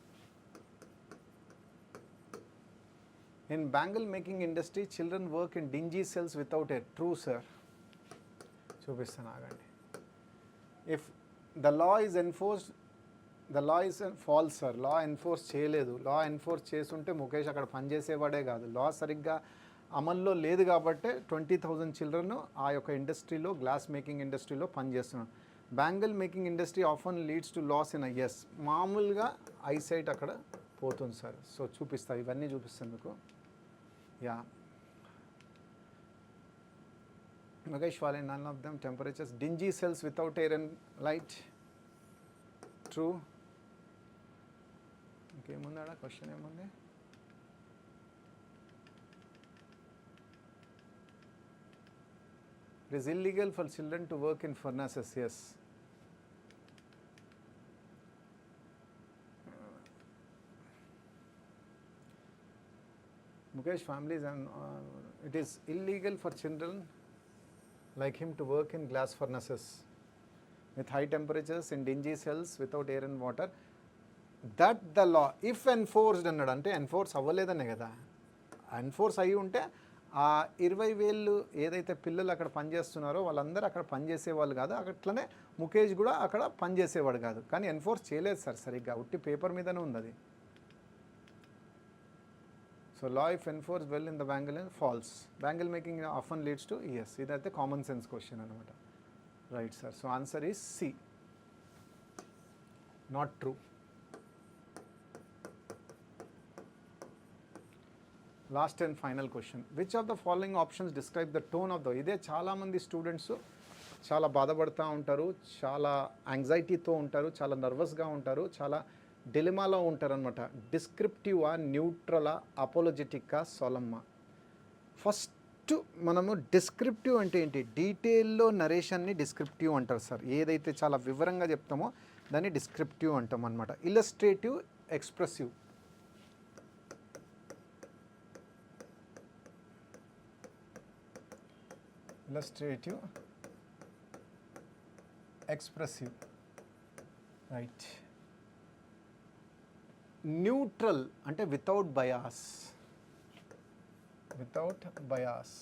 In bangle making industry, children work in dingy cells without air. True, sir. చూపిస్తాను ఆగండి. If the law is enforced, the law is false sir. Law enforce చేయలేదు. లా enforce చేస్తుంటే ముఖేష్ అక్కడ పనిచేసేవాడే కాదు. లా సరిగ్గా అమల్లో లేదు కాబట్టి 20,000 చిల్డ్రన్ ఆ యొక్క ఇండస్ట్రీలో, గ్లాస్ మేకింగ్ ఇండస్ట్రీలో పనిచేస్తున్నారు. Bangle making industry often leads to loss in eyes. మామూలుగా ఐసైట్ అక్కడ పోతుంది సార్. సో చూపిస్తా, ఇవన్నీ చూపిస్తాను మీకు. Yeah, Mukesh fall in none of them. Temperatures, dingy cells without air and light. True. ఇంకేముందా క్వశ్చన్? ఏముంది? It is illegal for children to work in furnaces. Yes. Mukesh families and it is illegal for children like him to work in glass furnaces with high temperatures in dingy cells without air and water. That the law, if enforced అన్నాడు, అంటే enforce అవ్వలేదనే కదా. Enforce అయ్యి ఉంటే ఆ 20,000 ఏదైతే పిల్లలు అక్కడ పనిచేస్తున్నారో వాళ్ళందరూ అక్కడ పనిచేసేవాళ్ళు కాదు. అట్లనే ముఖేష్ కూడా అక్కడ పనిచేసేవాడు కాదు. కానీ ఎన్ఫోర్స్ చేయలేదు సార్ సరిగ్గా, ఉట్టి పేపర్ మీదనే ఉంది అది. So law if enforced well in the bangle and false. Bangle making often leads to yes. ఇదైతే కామన్ సెన్స్ క్వశ్చన్ అనమాట. Right sir. So answer is C, not true. Last and final question. Which of the following options describe the tone of the, ఇదే చాలామంది students చాలా బాధపడుతూ ఉంటారు, చాలా యాంగ్జైటీతో ఉంటారు, చాలా నర్వస్గా ఉంటారు, చాలా డిలిమాలో ఉంటారు అనమాట. డిస్క్రిప్టివా, న్యూట్రలా, అపోలజెటిక్కా, సోలమ్మా? ఫస్ట్ మనము డిస్క్రిప్టివ్ అంటే ఏంటి, డీటెయిల్లో నరేషన్ని డిస్క్రిప్టివ్ అంటారు సార్. ఏదైతే చాలా వివరంగా చెప్తామో దాన్ని డిస్క్రిప్టివ్ అంటాం అనమాట. Illustrative, expressive. Illustrative, expressive. Right. Neutral అంటే without bias, without bias,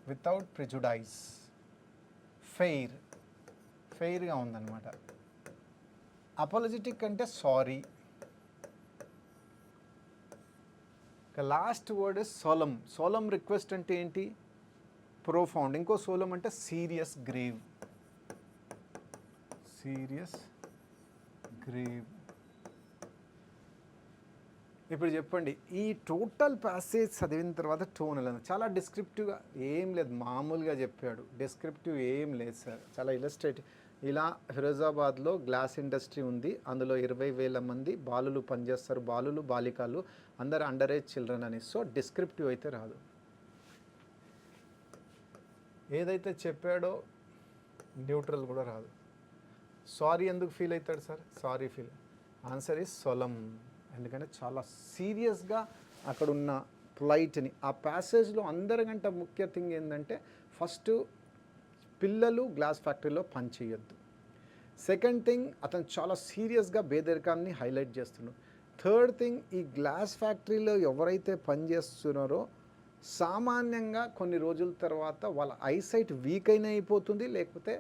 without prejudice. Fair, ఫెయిర్గా ఉందన్నమాట. అపాలజెటిక్ అంటే sorry. Last word is solemn. Solemn request అంటే ఏంటి, ప్రొఫౌండ్. ఇంకో సోలమ్ అంటే సీరియస్, గ్రేవ్. Serious, grave. ఇప్పుడు చెప్పండి, ఈ టోటల్ ప్యాసేజ్ చదివిన తర్వాత టోన్ ఎలా? చాలా డిస్క్రిప్టివ్గా ఏం లేదు, మామూలుగా చెప్పాడు. డిస్క్రిప్టివ్ ఏం లేదు సార్, చాలా ఇలస్ట్రేటివ్. ఇలా ఫిరోజాబాద్లో గ్లాస్ ఇండస్ట్రీ ఉంది, అందులో 20,000 మంది బాలులు పనిచేస్తారు, బాలులు బాలికలు అందరు అండర్ ఏజ్ చిల్డ్రన్ అని. సో డిస్క్రిప్టివ్ అయితే రాదు. ఏదైతే చెప్పాడో న్యూట్రల్ కూడా రాదు. సారీ ఎందుకు ఫీల్ అవుతాడు sir, sorry feel. Answer is solemn. ఎందుకంటే చాలా సీరియస్గా అక్కడున్న పొలైట్ని, ఆ ప్యాసేజ్లో అందరికంటే ముఖ్య థింగ్ ఏంటంటే, ఫస్ట్ పిల్లలు గ్లాస్ ఫ్యాక్టరీలో పని చేయొద్దు. సెకండ్ థింగ్, అతను చాలా సీరియస్గా పేదరికాన్ని హైలైట్ చేస్తున్నాడు. థర్డ్ థింగ్, ఈ గ్లాస్ ఫ్యాక్టరీలో ఎవరైతే పని చేస్తున్నారో సామాన్యంగా కొన్ని రోజుల తర్వాత వాళ్ళ ఐసైట్ వీక్ అయినా అయిపోతుంది, లేకపోతే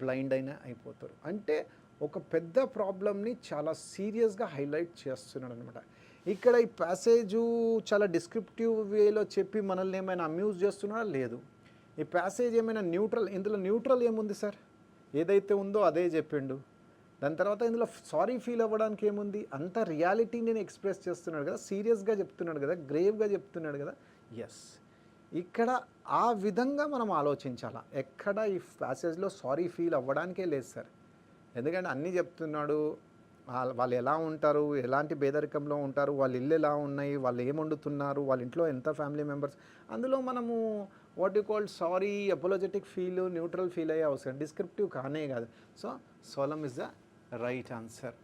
బ్లైండ్ అయినా అయిపోతారు. అంటే ఒక పెద్ద ప్రాబ్లమ్ని చాలా సీరియస్గా హైలైట్ చేస్తున్నాడు అనమాట. ఇక్కడ ఈ ప్యాసేజు చాలా డిస్క్రిప్టివ్ వేలో చెప్పి మనల్ని ఏమైనా అమ్యూజ్ చేస్తున్నాడా, లేదు. ఈ ప్యాసేజ్ ఏమైనా న్యూట్రల్, ఇందులో న్యూట్రల్ ఏముంది సార్, ఏదైతే ఉందో అదే చెప్పిండు. దాని తర్వాత ఇందులో సారీ ఫీల్ అవ్వడానికి ఏముంది, అంత రియాలిటీని నేను ఎక్స్ప్రెస్ చేస్తున్నాడు కదా, సీరియస్గా చెప్తున్నాడు కదా, గ్రేవ్గా చెప్తున్నాడు కదా. ఎస్, ఇక్కడ ఆ విధంగా మనం ఆలోచించాలా. ఎక్కడ ఈ ప్యాసేజ్లో సారీ ఫీల్ అవ్వడానికే లేదు సార్. ఎందుకంటే అన్నీ చెప్తున్నాడు, వాళ్ళు ఎలా ఉంటారు, ఎలాంటి పేదరికంలో ఉంటారు, వాళ్ళ ఇల్లు ఎలా ఉన్నాయి, వాళ్ళు ఏం వండుతున్నారు, వాళ్ళ ఇంట్లో ఎంత ఫ్యామిలీ మెంబర్స్, అందులో మనము what you called sorry, apologetic feel, neutral feel అయ్యే అవసరం, డిస్క్రిప్టివ్ కానే కాదు. So solemn is the right answer.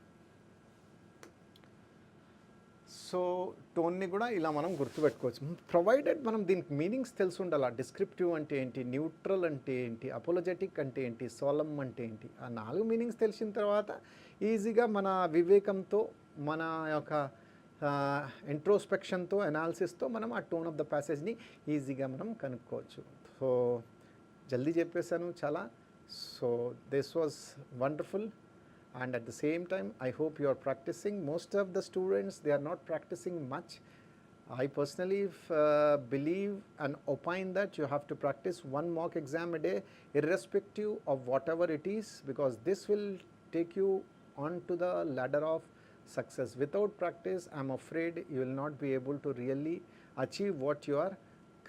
So టోన్ని కూడా ఇలా మనం గుర్తుపెట్టుకోవచ్చు, ప్రొవైడెడ్ మనం దీనికి మీనింగ్స్ తెలిసి ఉండాలి. డిస్క్రిప్టివ్ అంటే ఏంటి, న్యూట్రల్ అంటే ఏంటి, అపోలజెటిక్ అంటే ఏంటి, సోలమ్ అంటే ఏంటి, ఆ 4 మీనింగ్స్ తెలిసిన తర్వాత ఈజీగా మన వివేకంతో, మన యొక్క ఇంట్రోస్పెక్షన్తో, అనాలిసిస్తో మనం ఆ టోన్ ఆఫ్ ద ప్యాసేజ్ని ఈజీగా మనం కనుక్కోవచ్చు. సో జల్దీ చెప్పేశాను చాలా. So this was wonderful. And at the same time, I hope you are practicing. Most of the students, they are not practicing much. I personally believe and opine that you have to practice 1 mock exam a day, irrespective of whatever it is, because this will take you on to the ladder of success. Without practice, I'm afraid you will not be able to really achieve what you are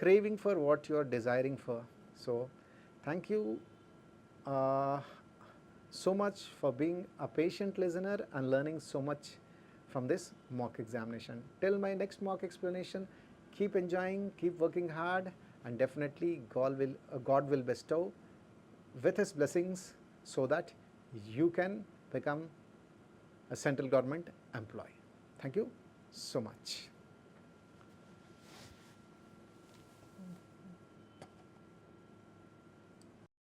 craving for, what you are desiring for. So thank you so much for being a patient listener and learning so much from this mock examination. Till my next mock explanation, keep enjoying, keep working hard, and definitely God will bestow with His blessings so that you can become a central government employee. Thank you so much.